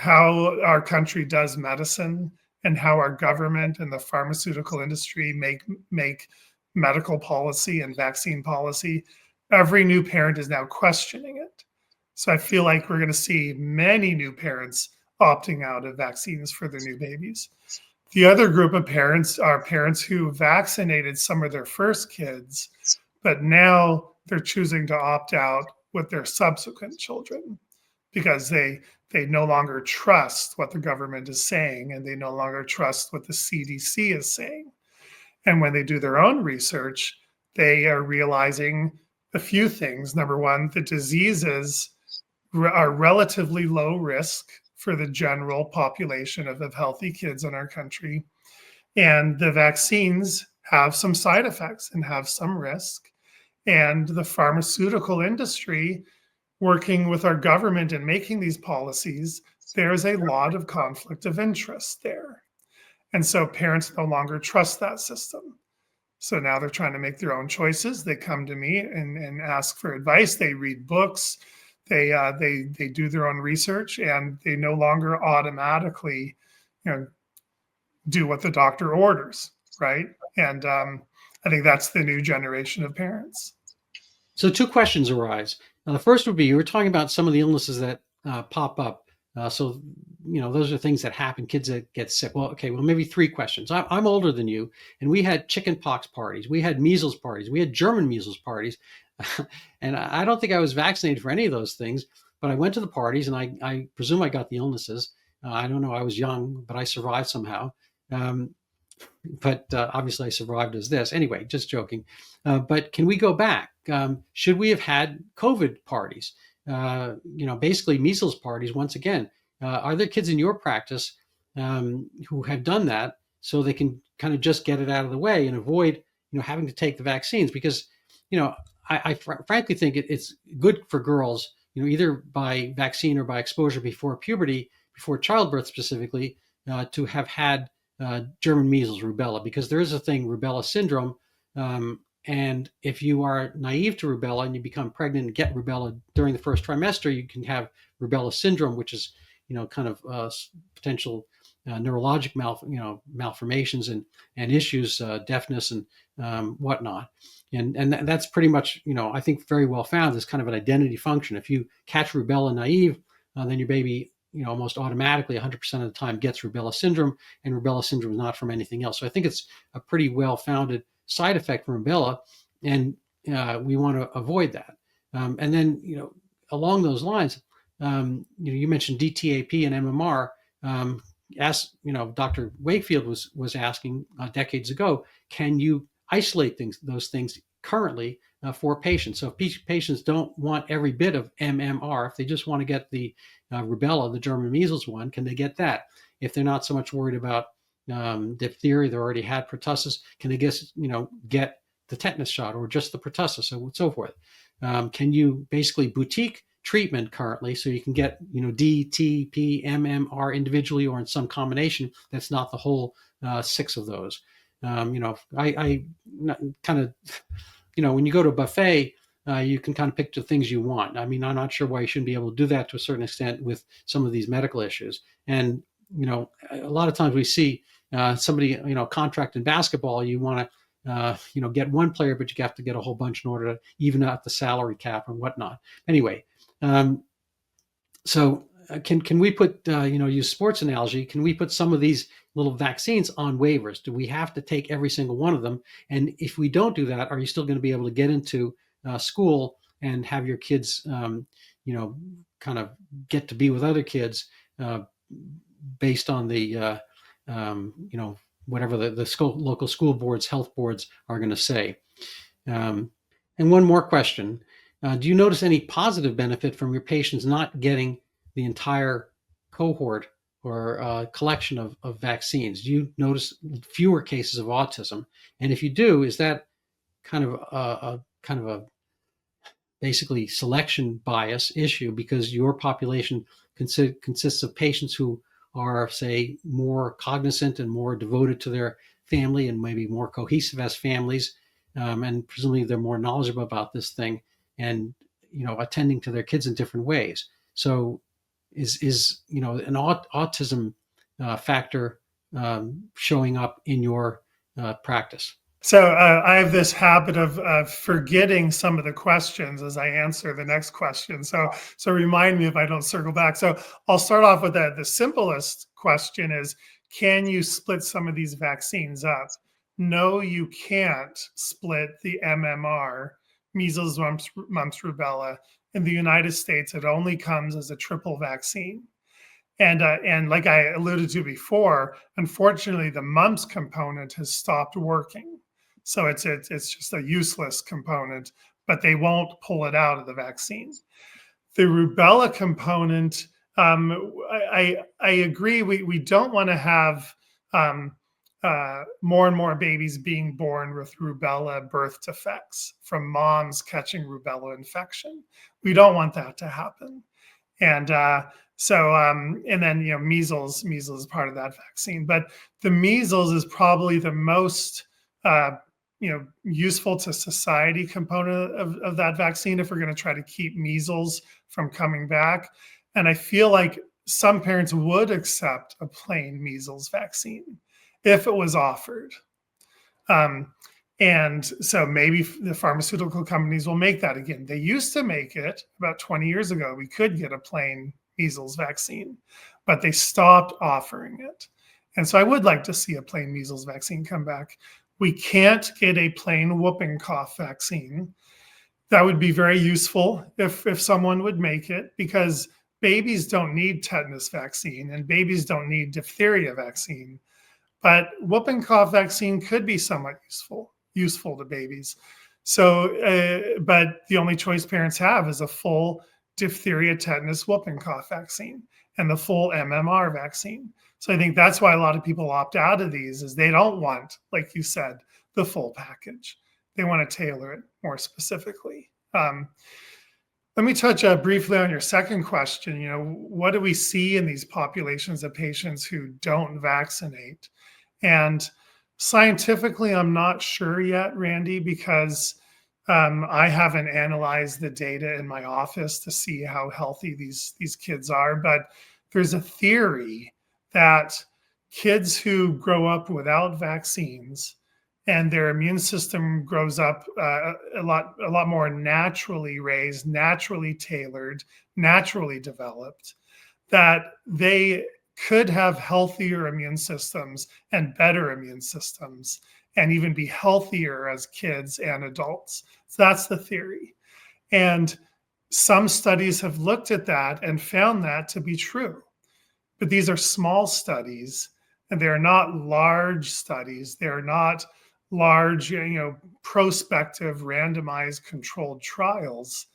our country does medicine and how our government and the pharmaceutical industry make medical policy and vaccine policy. Every new parent is now questioning it. So I feel like we're going to see many new parents opting out of vaccines for their new babies. The other group of parents are parents who vaccinated some of their first kids, but now they're choosing to opt out with their subsequent children because they no longer trust what the government is saying and they no longer trust what the CDC is saying. And when they do their own research, they are realizing a few things. Number one, the diseases are relatively low risk for the general population of healthy kids in our country. And the vaccines have some side effects and have some risk. And the pharmaceutical industry, working with our government and making these policies, there's a lot of conflict of interest there. And so parents no longer trust that system. So now they're trying to make their own choices. They come to me and ask for advice. They read books. They do their own research, and they no longer automatically, do what the doctor orders, right? And I think that's the new generation of parents. So two questions arise. The first would be, you were talking about some of the illnesses that pop up. So, those are things that happen, kids that get sick. Well, okay, maybe three questions. I'm older than you, and we had chicken pox parties. We had measles parties. We had German measles parties. And I don't think I was vaccinated for any of those things, but I went to the parties, and I presume I got the illnesses. I don't know. I was young, but I survived somehow. Um, but obviously I survived as this. Anyway, just joking. But can we go back? Should we have had COVID parties? Basically measles parties once again. Are there kids in your practice who have done that so they can kind of just get it out of the way and avoid, having to take the vaccines? Because, I frankly think it's good for girls, either by vaccine or by exposure before puberty, before childbirth specifically, to have had German measles, rubella, because there is a thing, rubella syndrome. And if you are naive to rubella and you become pregnant and get rubella during the first trimester, you can have rubella syndrome, which is, kind of potential neurologic malformations and issues, deafness and whatnot. And that's pretty much, I think very well found as kind of an identity function. If you catch rubella naive, then your baby, almost automatically 100% of the time gets rubella syndrome, and rubella syndrome is not from anything else. So I think it's a pretty well-founded side effect from rubella, and we want to avoid that. And then, along those lines, you mentioned DTAP and MMR. Dr. Wakefield was asking decades ago, can you isolate those things currently for patients? So if patients don't want every bit of MMR, if they just want to get the rubella, the German measles one, can they get that? If they're not so much worried about diphtheria, they already had pertussis, can they get the tetanus shot or just the pertussis and so forth? Can you basically boutique treatment currently, so you can get D, T, P, MMR individually or in some combination that's not the whole 6 of those? I kind of, when you go to a buffet, you can kind of pick the things you want. I mean, I'm not sure why you shouldn't be able to do that to a certain extent with some of these medical issues. And a lot of times we see somebody contract in basketball, you want to get one player, but you have to get a whole bunch in order to even out the salary cap and whatnot. Anyway, so can we put use sports analogy? Can we put some of these little vaccines on waivers? Do we have to take every single one of them? And if we don't do that, are you still going to be able to get into school and have your kids, kind of get to be with other kids based on the whatever the local school boards, health boards are going to say? And one more question. Do you notice any positive benefit from your patients not getting the entire cohort or collection of vaccines? Do you notice fewer cases of autism? And if you do, is that kind of a basically selection bias issue because your population consists of patients who are, say, more cognizant and more devoted to their family and maybe more cohesive as families, and presumably they're more knowledgeable about this thing and attending to their kids in different ways. So is an autism factor showing up in your practice? So I have this habit of forgetting some of the questions as I answer the next question. So remind me if I don't circle back. So I'll start off with the simplest question is, can you split some of these vaccines up? No, you can't split the MMR, measles, mumps, rubella. In the United States, it only comes as a triple vaccine. And like I alluded to before, unfortunately, the mumps component has stopped working. So it's just a useless component, but they won't pull it out of the vaccine. The rubella component, I agree. We don't want to have more and more babies being born with rubella birth defects from moms catching rubella infection. We don't want that to happen. And and then measles is part of that vaccine. But the measles is probably the most useful to society component of that vaccine if we're going to try to keep measles from coming back. And I feel like some parents would accept a plain measles vaccine if it was offered. And so maybe the pharmaceutical companies will make that again. They used to make it about 20 years ago. We could get a plain measles vaccine, but they stopped offering it. And so I would like to see a plain measles vaccine come back. We can't get a plain whooping cough vaccine. That would be very useful if someone would make it, because babies don't need tetanus vaccine and babies don't need diphtheria vaccine, but whooping cough vaccine could be somewhat useful to babies. So, but the only choice parents have is a full diphtheria, tetanus, whooping cough vaccine and the full MMR vaccine. So I think that's why a lot of people opt out of these, is they don't want, like you said, the full package. They want to tailor it more specifically. Let me touch briefly on your second question. What do we see in these populations of patients who don't vaccinate? And scientifically, I'm not sure yet, Randy, because I haven't analyzed the data in my office to see how healthy these kids are. But there's a theory that kids who grow up without vaccines and their immune system grows up a lot more naturally raised, naturally tailored, naturally developed, that they could have healthier immune systems and better immune systems and even be healthier as kids and adults. So that's the theory. And some studies have looked at that and found that to be true. But these are small studies, and they're not large studies. They're not large, prospective, randomized, controlled trials.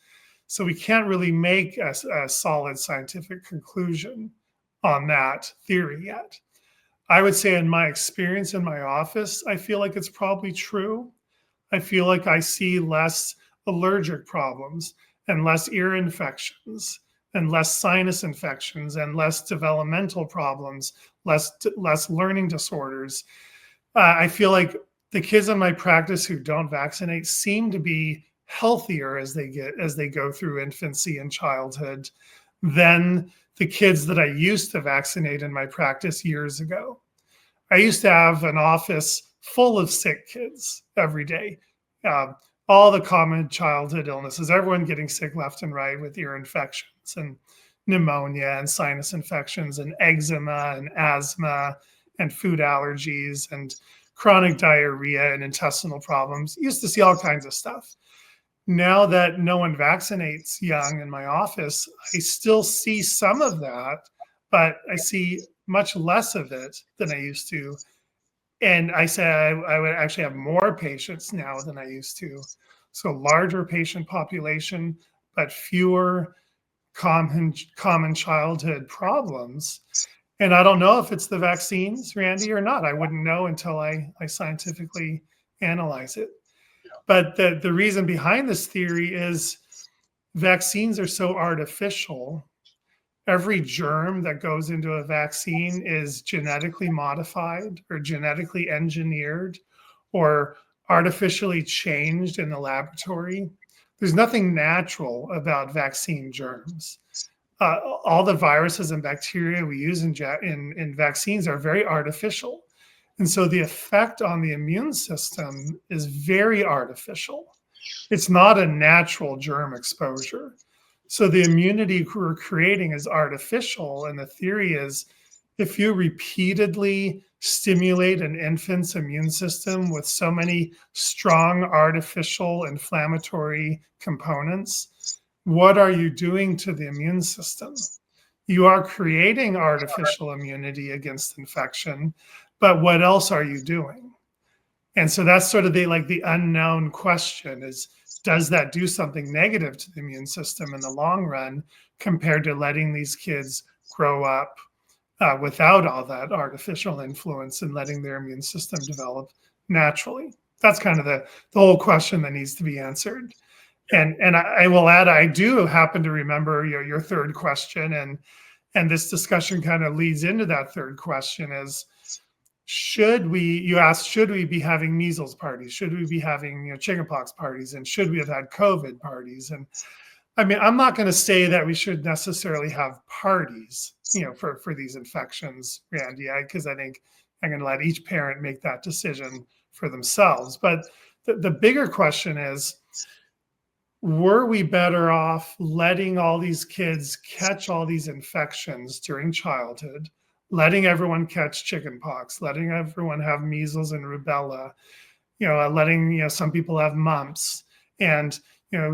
So we can't really make a solid scientific conclusion on that theory yet. I would say in my experience in my office, I feel like it's probably true. I feel like I see less allergic problems and less ear infections and less sinus infections and less developmental problems, less learning disorders. I feel like the kids in my practice who don't vaccinate seem to be healthier as they go through infancy and childhood than the kids that I used to vaccinate in my practice years ago. I used to have an office full of sick kids every day. All the common childhood illnesses, everyone getting sick left and right with ear infections and pneumonia and sinus infections and eczema and asthma and food allergies and chronic diarrhea and intestinal problems. Used to see all kinds of stuff. Now that no one vaccinates young in my office, I still see some of that, but I see much less of it than I used to. And I say I would actually have more patients now than I used to. So larger patient population, but fewer common childhood problems. And I don't know if it's the vaccines, Randy, or not. I wouldn't know until I scientifically analyze it. But the reason behind this theory is vaccines are so artificial. Every germ that goes into a vaccine is genetically modified or genetically engineered or artificially changed in the laboratory. There's nothing natural about vaccine germs. All the viruses and bacteria we use in vaccines are very artificial. And so the effect on the immune system is very artificial. It's not a natural germ exposure. So the immunity we're creating is artificial. And the theory is if you repeatedly stimulate an infant's immune system with so many strong artificial inflammatory components, what are you doing to the immune system? You are creating artificial immunity against infection, but what else are you doing? And so that's sort of the unknown question is, does that do something negative to the immune system in the long run compared to letting these kids grow up without all that artificial influence and letting their immune system develop naturally? That's kind of the whole question that needs to be answered. And I will add, I do happen to remember your third question, and this discussion kind of leads into that third question is, you asked, should we be having measles parties? Should we be having chickenpox parties? And should we have had COVID parties? And I mean, I'm not going to say that we should necessarily have parties, for these infections, Randy, because I think I'm going to let each parent make that decision for themselves. But the bigger question is, were we better off letting all these kids catch all these infections during childhood, letting everyone catch chickenpox, letting everyone have measles and rubella, letting some people have mumps, and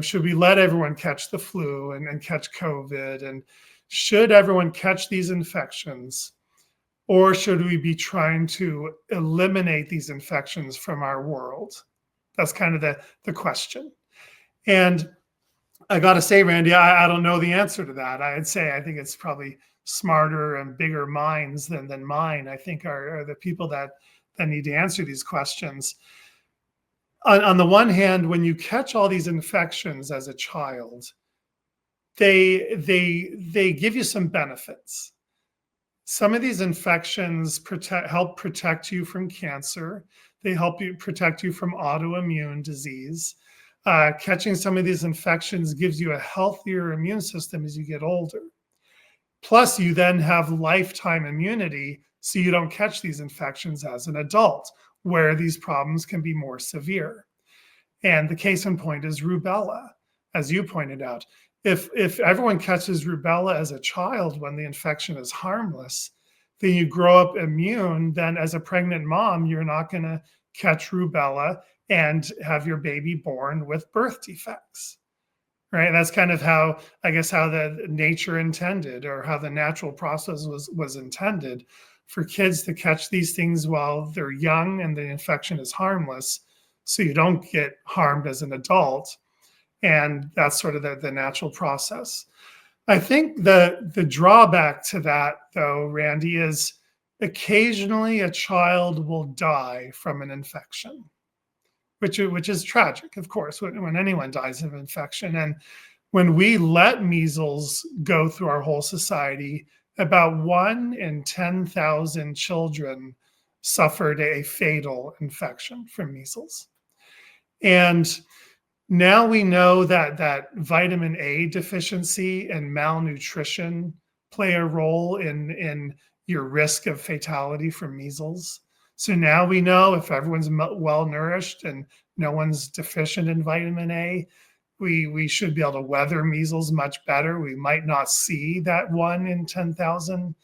should we let everyone catch the flu and catch COVID? And should everyone catch these infections? Or should we be trying to eliminate these infections from our world? That's kind of the question. And I got to say, Randy, I don't know the answer to that. I'd say I think it's probably smarter and bigger minds than mine, I think, are the people that need to answer these questions. On the one hand, when you catch all these infections as a child, they give you some benefits. Some of these infections help protect you from cancer. They help you protect you from autoimmune disease. Catching some of these infections gives you a healthier immune system as you get older. Plus, you then have lifetime immunity, so you don't catch these infections as an adult, where these problems can be more severe. And the case in point is rubella, as you pointed out. If everyone catches rubella as a child when the infection is harmless, then you grow up immune, then as a pregnant mom, you're not going to catch rubella and have your baby born with birth defects, right? That's kind of how, I guess, how the nature intended, or how the natural process was intended, for kids to catch these things while they're young and the infection is harmless, so you don't get harmed as an adult. And that's sort of the natural process. I think the drawback to that, though, Randy, is occasionally a child will die from an infection, which is tragic, of course, when anyone dies of infection. And when we let measles go through our whole society, about 1 in 10,000 children suffered a fatal infection from measles. And now we know that vitamin A deficiency and malnutrition play a role in your risk of fatality from measles. So now we know if everyone's well nourished and no one's deficient in vitamin A, we should be able to weather measles much better. We might not see that 1 in 10,000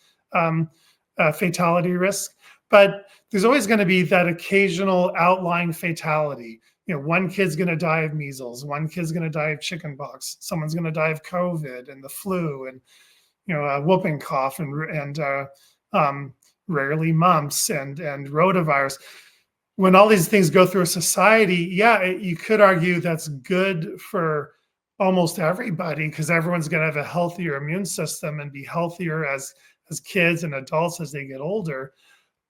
fatality risk, but there's always going to be that occasional outlying fatality. One kid's going to die of measles, one kid's going to die of chickenpox, someone's going to die of COVID and the flu, and whooping cough and rarely mumps and rotavirus. When all these things go through a society, you could argue that's good for almost everybody, because everyone's going to have a healthier immune system and be healthier as kids and adults as they get older.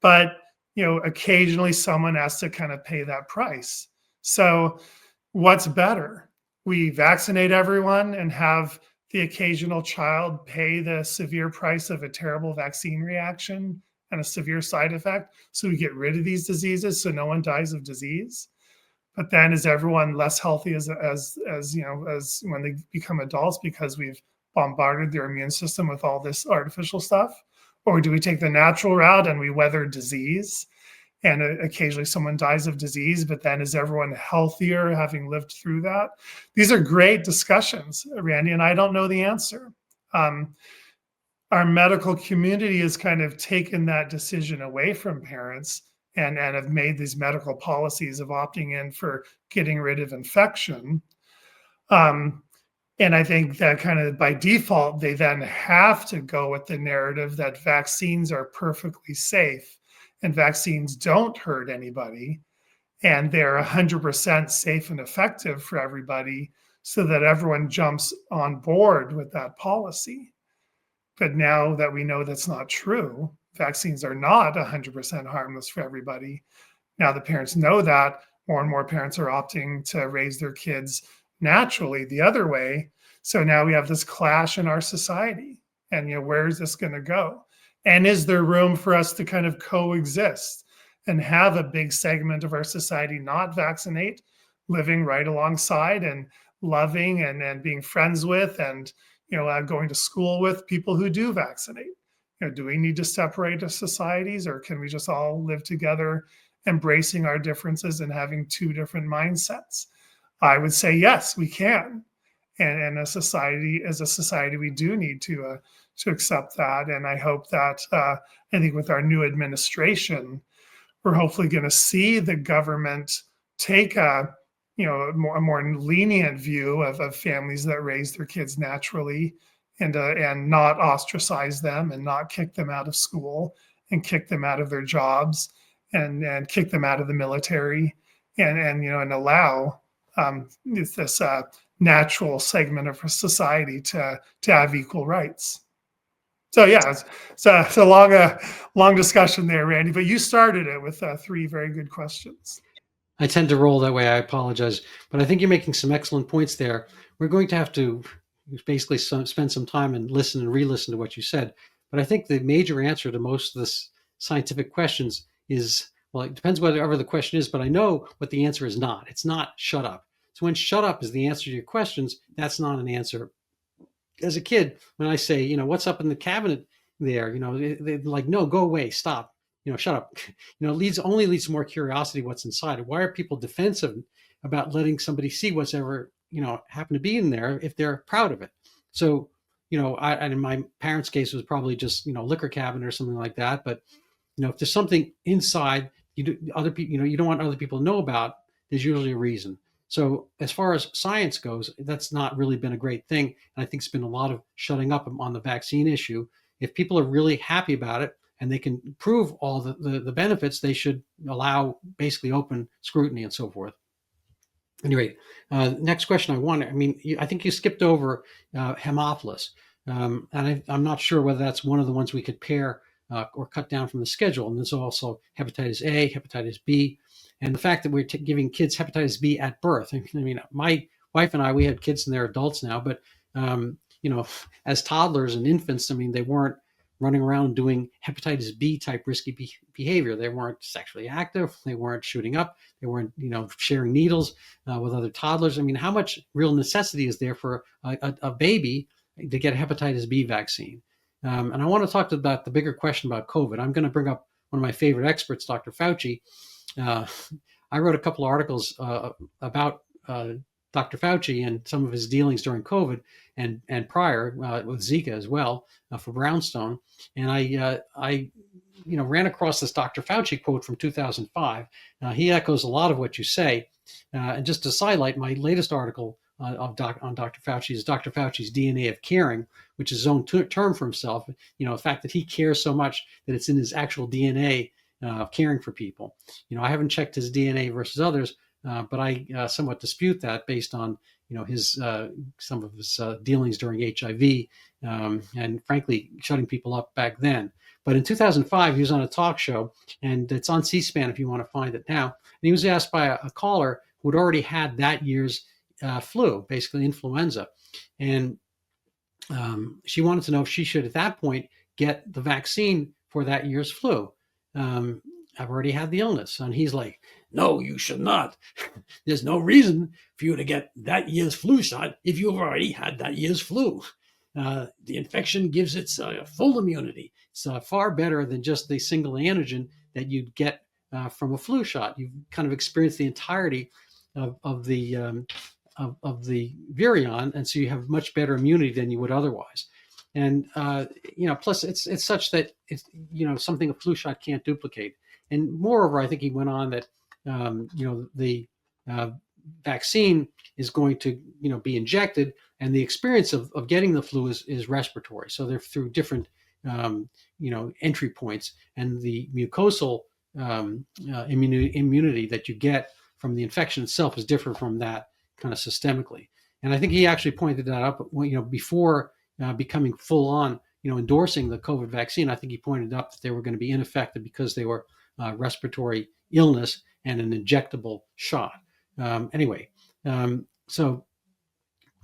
But occasionally someone has to kind of pay that price. So what's better? We vaccinate everyone and have the occasional child pay the severe price of a terrible vaccine reaction and a severe side effect, so we get rid of these diseases so no one dies of disease. But then is everyone less healthy as when they become adults, because we've bombarded their immune system with all this artificial stuff? Or do we take the natural route and we weather disease, and occasionally someone dies of disease, but then is everyone healthier having lived through that? These are great discussions, Randy, and I don't know the answer. Our medical community has kind of taken that decision away from parents and have made these medical policies of opting in for getting rid of infection. And I think that kind of by default, they then have to go with the narrative that vaccines are perfectly safe and vaccines don't hurt anybody, and they're 100% safe and effective for everybody, so that everyone jumps on board with that policy. But now that we know that's not true, vaccines are not 100% harmless for everybody. Now the parents know that, more and more parents are opting to raise their kids naturally the other way. So now we have this clash in our society, and where is this going to go? And is there room for us to kind of coexist and have a big segment of our society not vaccinate, living right alongside and loving and being friends with and going to school with people who do vaccinate? Do we need to separate as societies, or can we just all live together, embracing our differences and having two different mindsets? I would say yes, we can. And as a society, we do need to accept that. And I hope that I think with our new administration, we're hopefully going to see the government take a a more lenient view of families that raise their kids naturally, and not ostracize them and not kick them out of school and kick them out of their jobs and kick them out of the military, and allow this natural segment of society to have equal rights. So yeah, it's a long discussion there, Randy. But you started it with 3 very good questions. I tend to roll that way. I apologize, but I think you're making some excellent points there. We're going to have to basically spend some time and listen and re-listen to what you said. But I think the major answer to most of the scientific questions is, well, it depends whatever the question is, but I know what the answer is not. It's not shut up. So when shut up is the answer to your questions, that's not an answer. As a kid, when I say, what's up in the cabinet there, they're like, no, go away, stop, shut up. Only leads to more curiosity what's inside. Why are people defensive about letting somebody see what's ever, happen to be in there if they're proud of it? So, and in my parents' case, it was probably just, liquor cabinet or something like that. But, if there's something inside other people, you don't want other people to know about, there's usually a reason. So as far as science goes, that's not really been a great thing. And I think it's been a lot of shutting up on the vaccine issue. If people are really happy about it and they can prove all the benefits, they should allow basically open scrutiny and so forth. Anyway, next question I think you skipped over Haemophilus. And I'm not sure whether that's one of the ones we could pair or cut down from the schedule. And there's also hepatitis A, hepatitis B, and the fact that we're giving kids hepatitis B at birth. I mean, my wife and I, we had kids and they're adults now, but as toddlers and infants, they weren't running around doing hepatitis B type risky behavior. They weren't sexually active. They weren't shooting up. They weren't, sharing needles with other toddlers. How much real necessity is there for a baby to get a hepatitis B vaccine? And I want to talk about the bigger question about COVID. I'm going to bring up one of my favorite experts, Dr. Fauci. I wrote a couple of articles about Dr. Fauci and some of his dealings during COVID and prior with Zika as well for Brownstone. And I ran across this Dr. Fauci quote from 2005. He echoes a lot of what you say. And just to highlight, my latest article on Dr. Fauci is Dr. Fauci's DNA of caring, which is his own term for himself. The fact that he cares so much that it's in his actual DNA of caring for people. I haven't checked his DNA versus others, but I somewhat dispute that based on his some of his dealings during HIV and frankly shutting people up back then. But in 2005, he was on a talk show, and it's on C-SPAN if you want to find it now. And he was asked by a caller who had already had that year's flu, basically influenza, and she wanted to know if she should at that point get the vaccine for that year's flu. I've already had the illness. And he's like, no, you should not. There's no reason for you to get that year's flu shot if you've already had that year's flu. The infection gives it full immunity. It's far better than just the single antigen that you'd get from a flu shot. You've kind of experienced the entirety of the virion, and so you have much better immunity than you would otherwise. And plus it's such that it's something a flu shot can't duplicate. And moreover, I think he went on that the vaccine is going to be injected, and the experience of getting the flu is respiratory. So they're through different entry points, and the mucosal immunity that you get from the infection itself is different from that kind of systemically. And I think he actually pointed that out, before becoming full on, endorsing the COVID vaccine. I think he pointed out that they were going to be ineffective because they were respiratory illness and an injectable shot. So,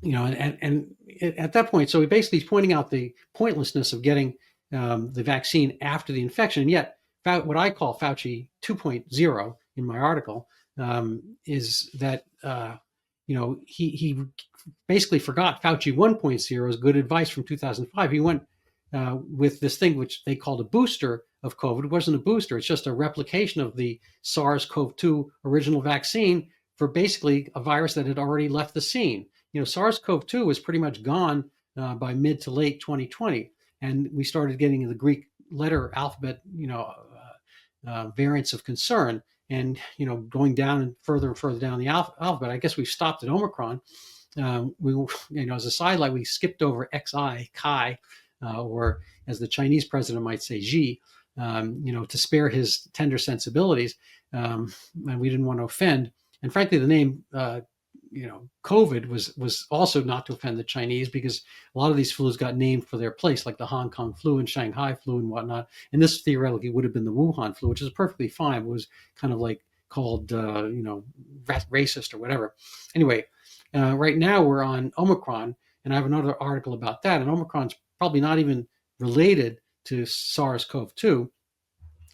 and at that point, so he basically is pointing out the pointlessness of getting the vaccine after the infection. And yet, what I call Fauci 2.0 in my article is that, he basically forgot Fauci 1.0's good advice from 2005. He went with this thing which they called a booster of COVID. It wasn't a booster. It's just a replication of the SARS-CoV-2 original vaccine for basically a virus that had already left the scene. SARS-CoV-2 was pretty much gone by mid to late 2020. And we started getting the Greek letter alphabet, variants of concern. and going down and further down the alphabet. I guess we stopped at Omicron. We, as a sidelight, we skipped over XI, Chi, or as the Chinese president might say, Xi, to spare his tender sensibilities, and we didn't want to offend. And frankly, the name, COVID was also not to offend the Chinese, because a lot of these flus got named for their place, like the Hong Kong flu and Shanghai flu and whatnot. And this theoretically would have been the Wuhan flu, which is perfectly fine. It was kind of like called, racist or whatever. Anyway, right now we're on Omicron, and I have another article about that. And Omicron's probably not even related to SARS-CoV-2.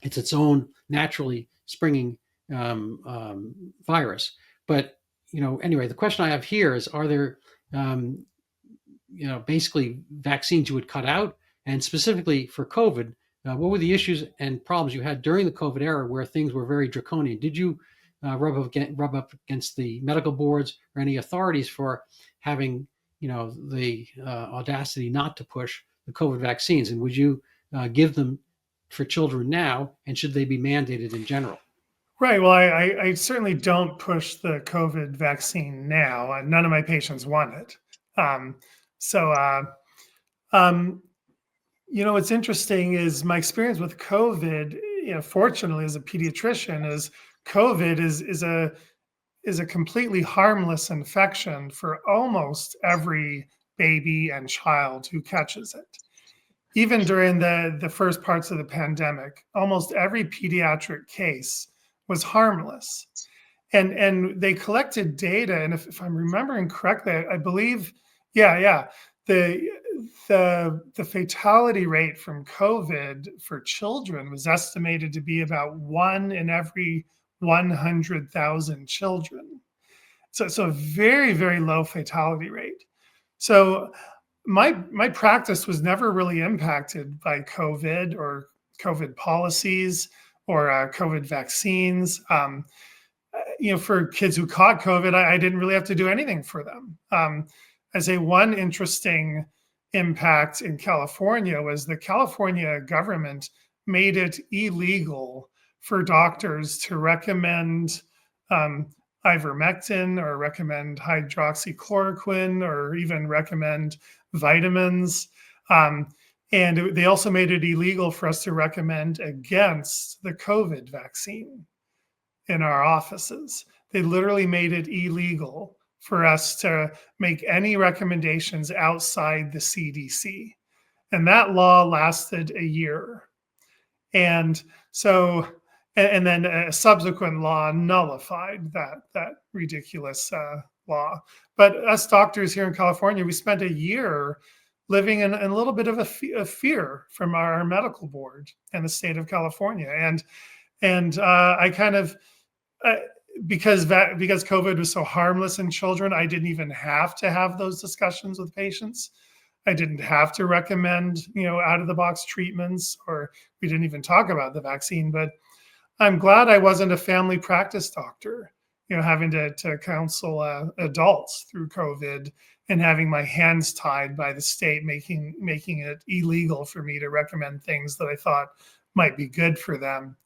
It's its own naturally springing virus. But anyway, the question I have here is: are there, basically vaccines you would cut out, and specifically for COVID, what were the issues and problems you had during the COVID era where things were very draconian? Did you rub up against the medical boards or any authorities for having, the audacity not to push the COVID vaccines? And would you give them for children now, and should they be mandated in general? Right. Well, I certainly don't push the COVID vaccine now. None of my patients want it. What's interesting is my experience with COVID. Fortunately, as a pediatrician, is COVID is a completely harmless infection for almost every baby and child who catches it. Even during the first parts of the pandemic, almost every pediatric case was harmless. And they collected data, and if I'm remembering correctly, I believe, the fatality rate from COVID for children was estimated to be about 1 in every 100,000 children. So a very, very low fatality rate. So my practice was never really impacted by COVID or COVID policies or COVID vaccines. For kids who caught COVID, I didn't really have to do anything for them. I say one interesting impact in California was the California government made it illegal for doctors to recommend ivermectin or recommend hydroxychloroquine or even recommend vitamins. And they also made it illegal for us to recommend against the COVID vaccine in our offices. They literally made it illegal for us to make any recommendations outside the CDC. And that law lasted a year. And so, and then a subsequent law nullified that ridiculous law. But us doctors here in California, we spent a year living in a little bit of a fear from our medical board and the state of California. And I kind of, because COVID was so harmless in children, I didn't even have to have those discussions with patients. I didn't have to recommend, out of the box treatments, or we didn't even talk about the vaccine. But I'm glad I wasn't a family practice doctor, having to counsel adults through COVID and having my hands tied by the state, making it illegal for me to recommend things that I thought might be good for them.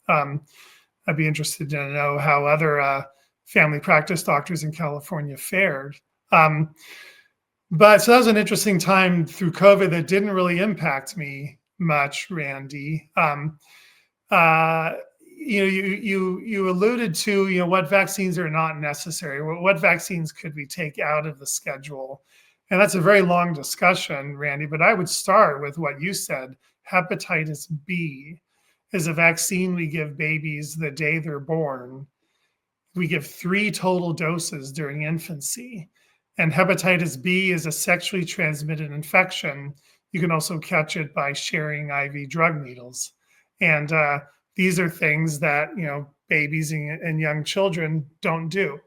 I'd be interested to know how other family practice doctors in California fared. But so that was an interesting time through COVID that didn't really impact me much, Randy. You alluded to, what vaccines are not necessary. What vaccines could we take out of the schedule? And that's a very long discussion, Randy, but I would start with what you said. Hepatitis B is a vaccine we give babies the day they're born. We give 3 total doses during infancy. And hepatitis B is a sexually transmitted infection. You can also catch it by sharing IV drug needles. And these are things that, babies and young children don't do.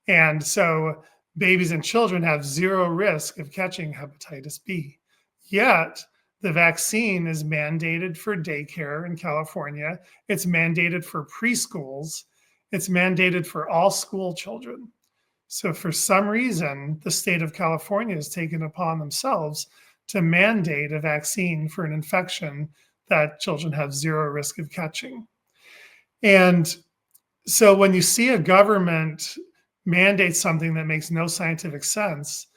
And so babies and children have zero risk of catching hepatitis B. Yet, the vaccine is mandated for daycare in California. It's mandated for preschools. It's mandated for all school children. So for some reason, the state of California has taken upon themselves to mandate a vaccine for an infection that children have zero risk of catching. And So when you see a government mandate something that makes no scientific sense,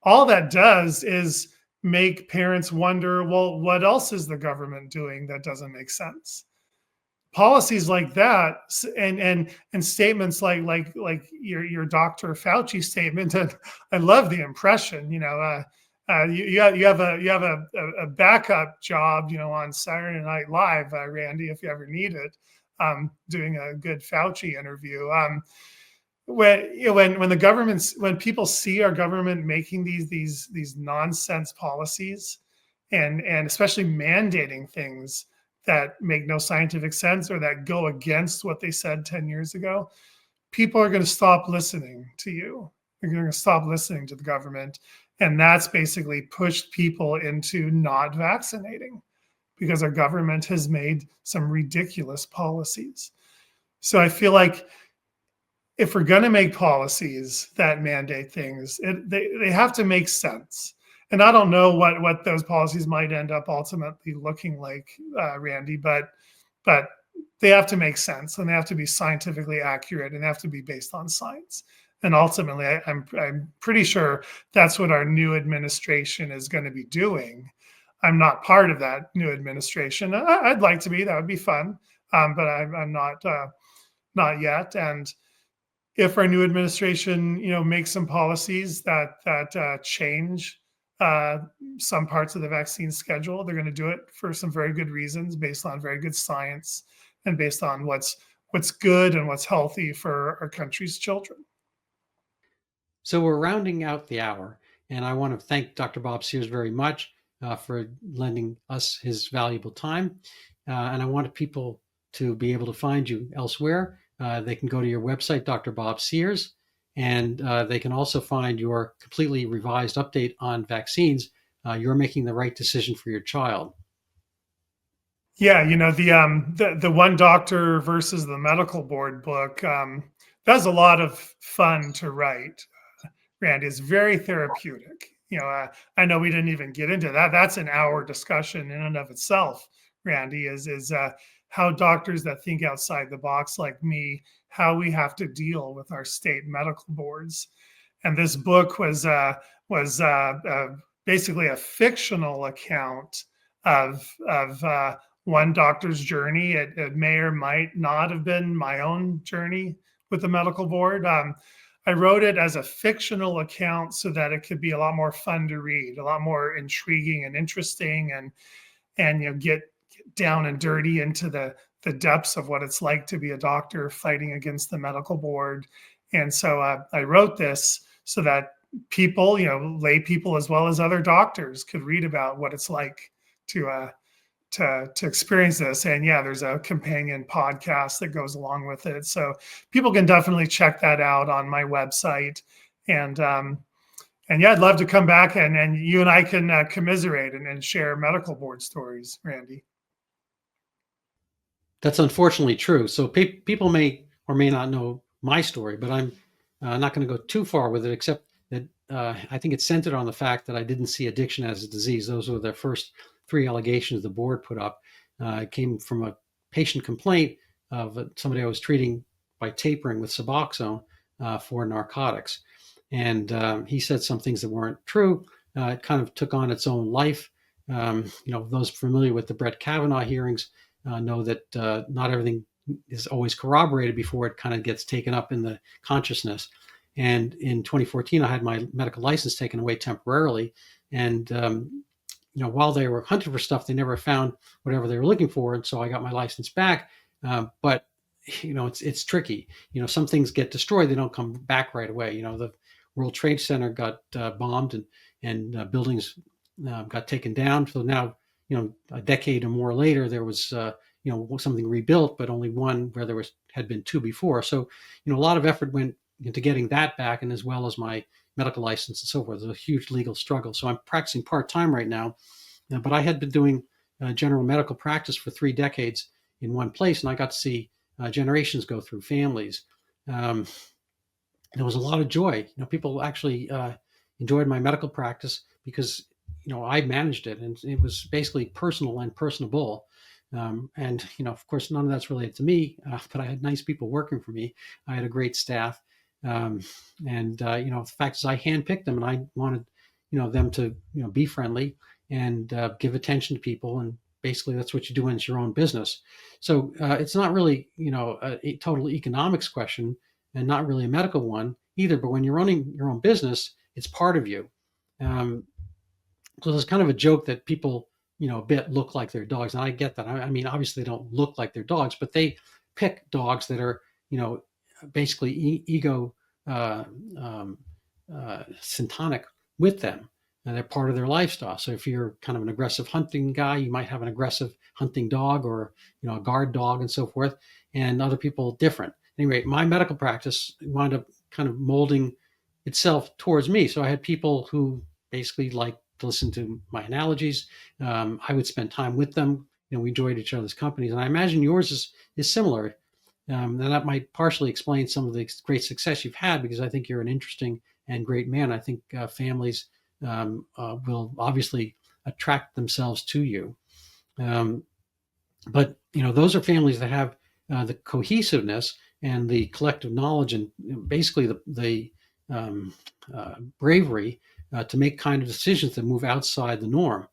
all that does is make parents wonder, well, what else is the government doing that doesn't make sense? Policies like that, and statements like your Dr. Fauci statement. And I love the impression. You have a backup job, on Saturday Night Live, Randy, if you ever need it, doing a good Fauci interview. When the governments, when people see our government making these nonsense policies, and especially mandating things that make no scientific sense or that go against what they said 10 years ago, people are going to stop listening to you. They're going to stop listening to the government. And that's basically pushed people into not vaccinating because our government has made some ridiculous policies. So I feel like if we're going to make policies that mandate things, they have to make sense. And I don't know what those policies might end up ultimately looking like, Randy, but they have to make sense, and they have to be scientifically accurate, and they have to be based on science. And ultimately, I'm pretty sure that's what our new administration is going to be doing. I'm not part of that new administration. I'd like to be. That would be fun, but I'm not yet. And if our new administration, makes some policies that change some parts of the vaccine schedule, they're going to do it for some very good reasons, based on very good science, and based on what's good and what's healthy for our country's children. So we're rounding out the hour, and I want to thank Dr. Bob Sears very much for lending us his valuable time. And I want people to be able to find you elsewhere. They can go to your website, Dr. Bob Sears, and they can also find your completely revised update on vaccines. You're making the right decision for your child. Yeah, the One Doctor versus the Medical Board book, that's a lot of fun to write. Randy, is very therapeutic. I know we didn't even get into that. That's an hour discussion in and of itself. Randy, is how doctors that think outside the box like me, how we have to deal with our state medical boards. And this book was basically a fictional account of one doctor's journey. It may or might not have been my own journey with the medical board. I wrote it as a fictional account so that it could be a lot more fun to read, a lot more intriguing and interesting, and get down and dirty into the depths of what it's like to be a doctor fighting against the medical board. And so I wrote this so that people, lay people as well as other doctors, could read about what it's like to experience this. And yeah, there's a companion podcast that goes along with it. So people can definitely check that out on my website. And yeah, I'd love to come back and you and I can commiserate and share medical board stories, Randy. That's unfortunately true. So people may or may not know my story, but I'm not going to go too far with it, except that I think it's centered on the fact that I didn't see addiction as a disease. Those were the first 3 allegations the board put up. It came from a patient complaint of somebody I was treating by tapering with Suboxone for narcotics. And he said some things that weren't true. It kind of took on its own life. Those familiar with the Brett Kavanaugh hearings know that not everything is always corroborated before it kind of gets taken up in the consciousness. And in 2014, I had my medical license taken away temporarily. And, while they were hunting for stuff, they never found whatever they were looking for. And so I got my license back. But, it's tricky. Some things get destroyed. They don't come back right away. The World Trade Center got bombed and buildings got taken down. So now, a decade or more later, there was, something rebuilt, but only one where there had been 2 before. So, a lot of effort went into getting that back, and as well as my medical license and so forth. It was a huge legal struggle. So I'm practicing part-time right now, but I had been doing general medical practice for 3 decades in one place, and I got to see generations go through families. There was a lot of joy. People actually enjoyed my medical practice because I managed it, and it was basically personal and personable. And, of course, none of that's related to me, but I had nice people working for me. I had a great staff. Um, and, the fact is I handpicked them, and I wanted, them to, be friendly and give attention to people. And basically that's what you do when it's your own business. So it's not really, a total economics question, and not really a medical one either. But when you're running your own business, it's part of you. Um, so there's kind of a joke that people, a bit look like their dogs. And I get that. I mean, obviously they don't look like their dogs, but they pick dogs that are, basically ego uh, um, syntonic with them. And they're part of their lifestyle. So if you're kind of an aggressive hunting guy, you might have an aggressive hunting dog, or, a guard dog and so forth, and other people different. Anyway, my medical practice wound up kind of molding itself towards me. So I had people who basically like to listen to my analogies. I would spend time with them. We enjoyed each other's companies, and I imagine yours is similar. And that might partially explain some of the great success you've had, because I think you're an interesting and great man. I think families will obviously attract themselves to you. But those are families that have the cohesiveness and the collective knowledge, and basically the bravery to make kind of decisions that move outside the norm.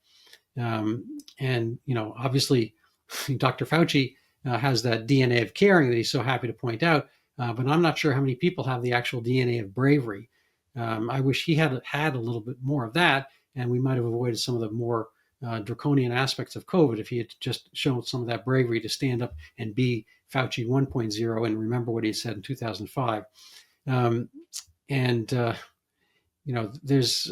And obviously, Dr. Fauci has that DNA of caring that he's so happy to point out, but I'm not sure how many people have the actual DNA of bravery. I wish he had a little bit more of that, and we might have avoided some of the more draconian aspects of COVID if he had just shown some of that bravery to stand up and be Fauci 1.0 and remember what he said in 2005. There's,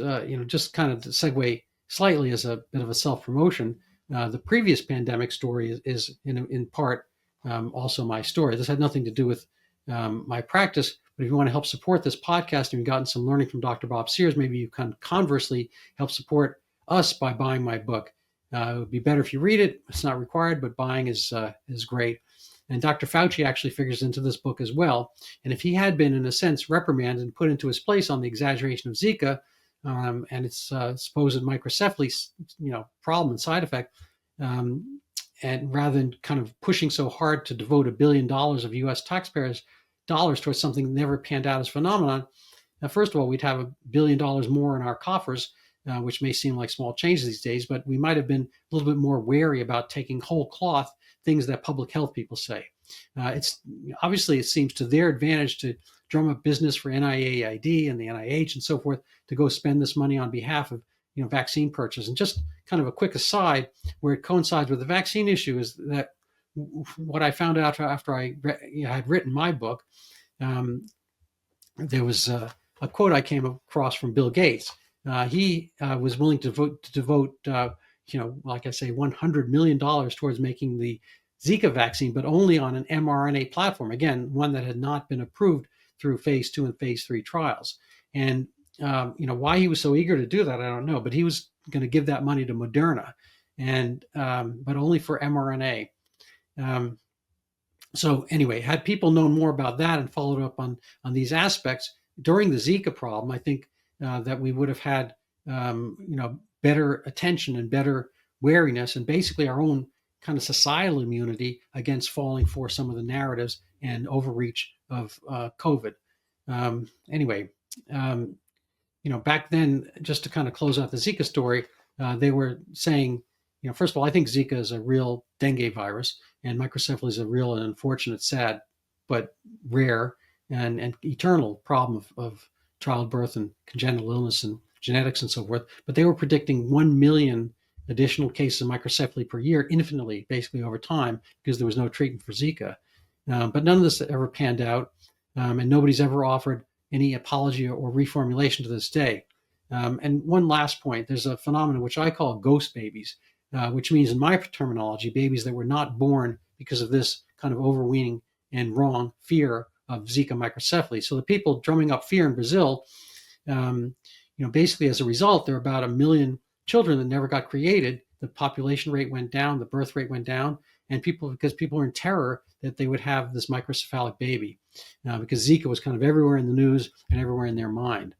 just kind of to segue slightly as a bit of a self-promotion, the previous pandemic story is in part also my story. This had nothing to do with my practice, but if you want to help support this podcast and you've gotten some learning from Dr. Bob Sears, maybe you can conversely help support us by buying my book. It would be better if you read it. It's not required, but buying is great. And Dr. Fauci actually figures into this book as well. And if he had been, in a sense, reprimanded and put into his place on the exaggeration of Zika and its supposed microcephaly, problem and side effect, and rather than kind of pushing so hard to devote $1 billion of U.S. taxpayers' dollars towards something that never panned out as a phenomenon, first of all, we'd have $1 billion more in our coffers, which may seem like small change these days, but we might have been a little bit more wary about taking whole cloth things that public health people say. It's obviously, it seems to their advantage to drum up business for NIAID and the NIH and so forth to go spend this money on behalf of vaccine purchase. And just kind of a quick aside, where it coincides with the vaccine issue, is that what I found out after I had written my book, there was a quote I came across from Bill Gates. He was willing to devote like I say, $100 million towards making the Zika vaccine, but only on an mRNA platform. Again, one that had not been approved through phase 2 and phase 3 trials. And, why he was so eager to do that, I don't know, but he was going to give that money to Moderna, and but only for mRNA. So anyway, had people known more about that and followed up on these aspects during the Zika problem, I think that we would have had, better attention and better wariness, and basically our own kind of societal immunity against falling for some of the narratives and overreach of COVID. Back then, just to kind of close out the Zika story, they were saying, first of all, I think Zika is a real dengue virus, and microcephaly is a real and unfortunate, sad, but rare and eternal problem of childbirth and congenital illness and genetics and so forth. But they were predicting 1 million additional cases of microcephaly per year, infinitely, basically over time, because there was no treatment for Zika. But none of this ever panned out, and nobody's ever offered any apology or reformulation to this day. And one last point, there's a phenomenon which I call ghost babies, which means, in my terminology, babies that were not born because of this kind of overweening and wrong fear of Zika microcephaly. So the people drumming up fear in Brazil, basically as a result, there are about 1 million children that never got created. The population rate went down, the birth rate went down, and because people were in terror that they would have this microcephalic baby, because Zika was kind of everywhere in the news and everywhere in their mind.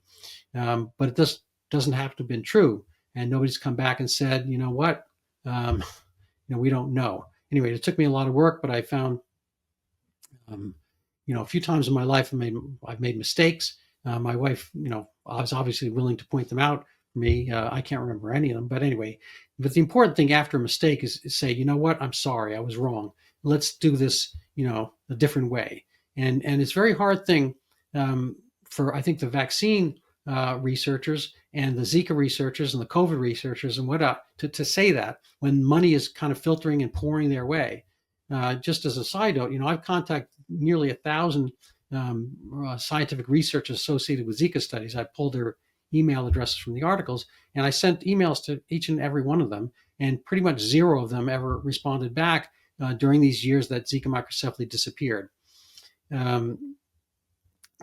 But it just doesn't have to have been true. And nobody's come back and said, what, we don't know. anyway, it took me a lot of work, but I found, a few times in my life I've made mistakes. My wife, I was obviously willing to point them out for me. I can't remember any of them, but anyway. But the important thing after a mistake is say, you know what, I'm sorry, I was wrong. Let's do this, a different way. And it's a very hard thing for, I think, the vaccine researchers and the Zika researchers and the COVID researchers and whatnot to say that when money is kind of filtering and pouring their way. Just as a side note, I've contacted nearly 1,000 scientific researchers associated with Zika studies. I pulled their email addresses from the articles, and I sent emails to each and every one of them, and pretty much zero of them ever responded back during these years that Zika microcephaly disappeared.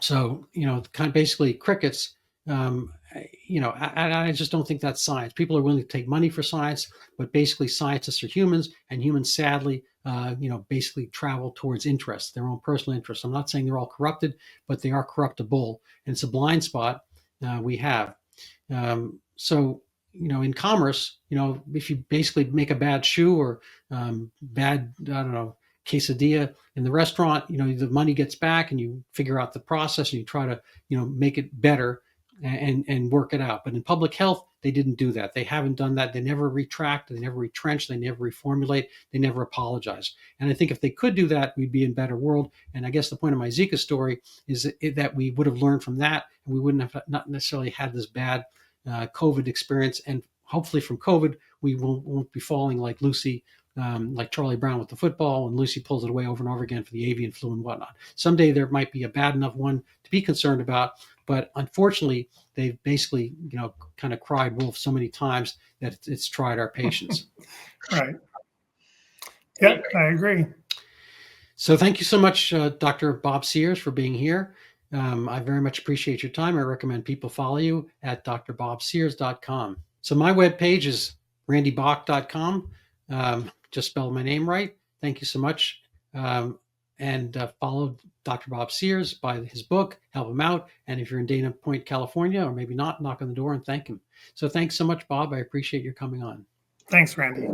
So, kind of basically crickets. I just don't think that's science. People are willing to take money for science, but basically scientists are humans, and humans sadly, basically travel towards interests, their own personal interests. I'm not saying they're all corrupted, but they are corruptible, and it's a blind spot we have. So, in commerce, if you basically make a bad shoe or bad, I don't know, quesadilla in the restaurant, the money gets back and you figure out the process and you try to, make it better and work it out. But in public health, they didn't do that. They haven't done that. They never retract, they never retrench, they never reformulate, they never apologize. And I think if they could do that, we'd be in a better world. And I guess the point of my Zika story is that we would have learned from that, and we wouldn't have not necessarily had this bad COVID experience. And hopefully from COVID, we won't be falling like Lucy, like Charlie Brown with the football, and Lucy pulls it away over and over again for the avian flu and whatnot. Someday there might be a bad enough one to be concerned about, but unfortunately, they've basically, kind of cried wolf so many times that it's tried our patience. Right. Yeah, I agree. So thank you so much, Dr. Bob Sears, for being here. I very much appreciate your time. I recommend people follow you at drbobsears.com. So my webpage is randybach.com. Just spell my name right. Thank you so much. And follow Dr. Bob Sears, buy his book, help him out. And if you're in Dana Point, California, or maybe not, knock on the door and thank him. So thanks so much, Bob. I appreciate your coming on. Thanks, Randy.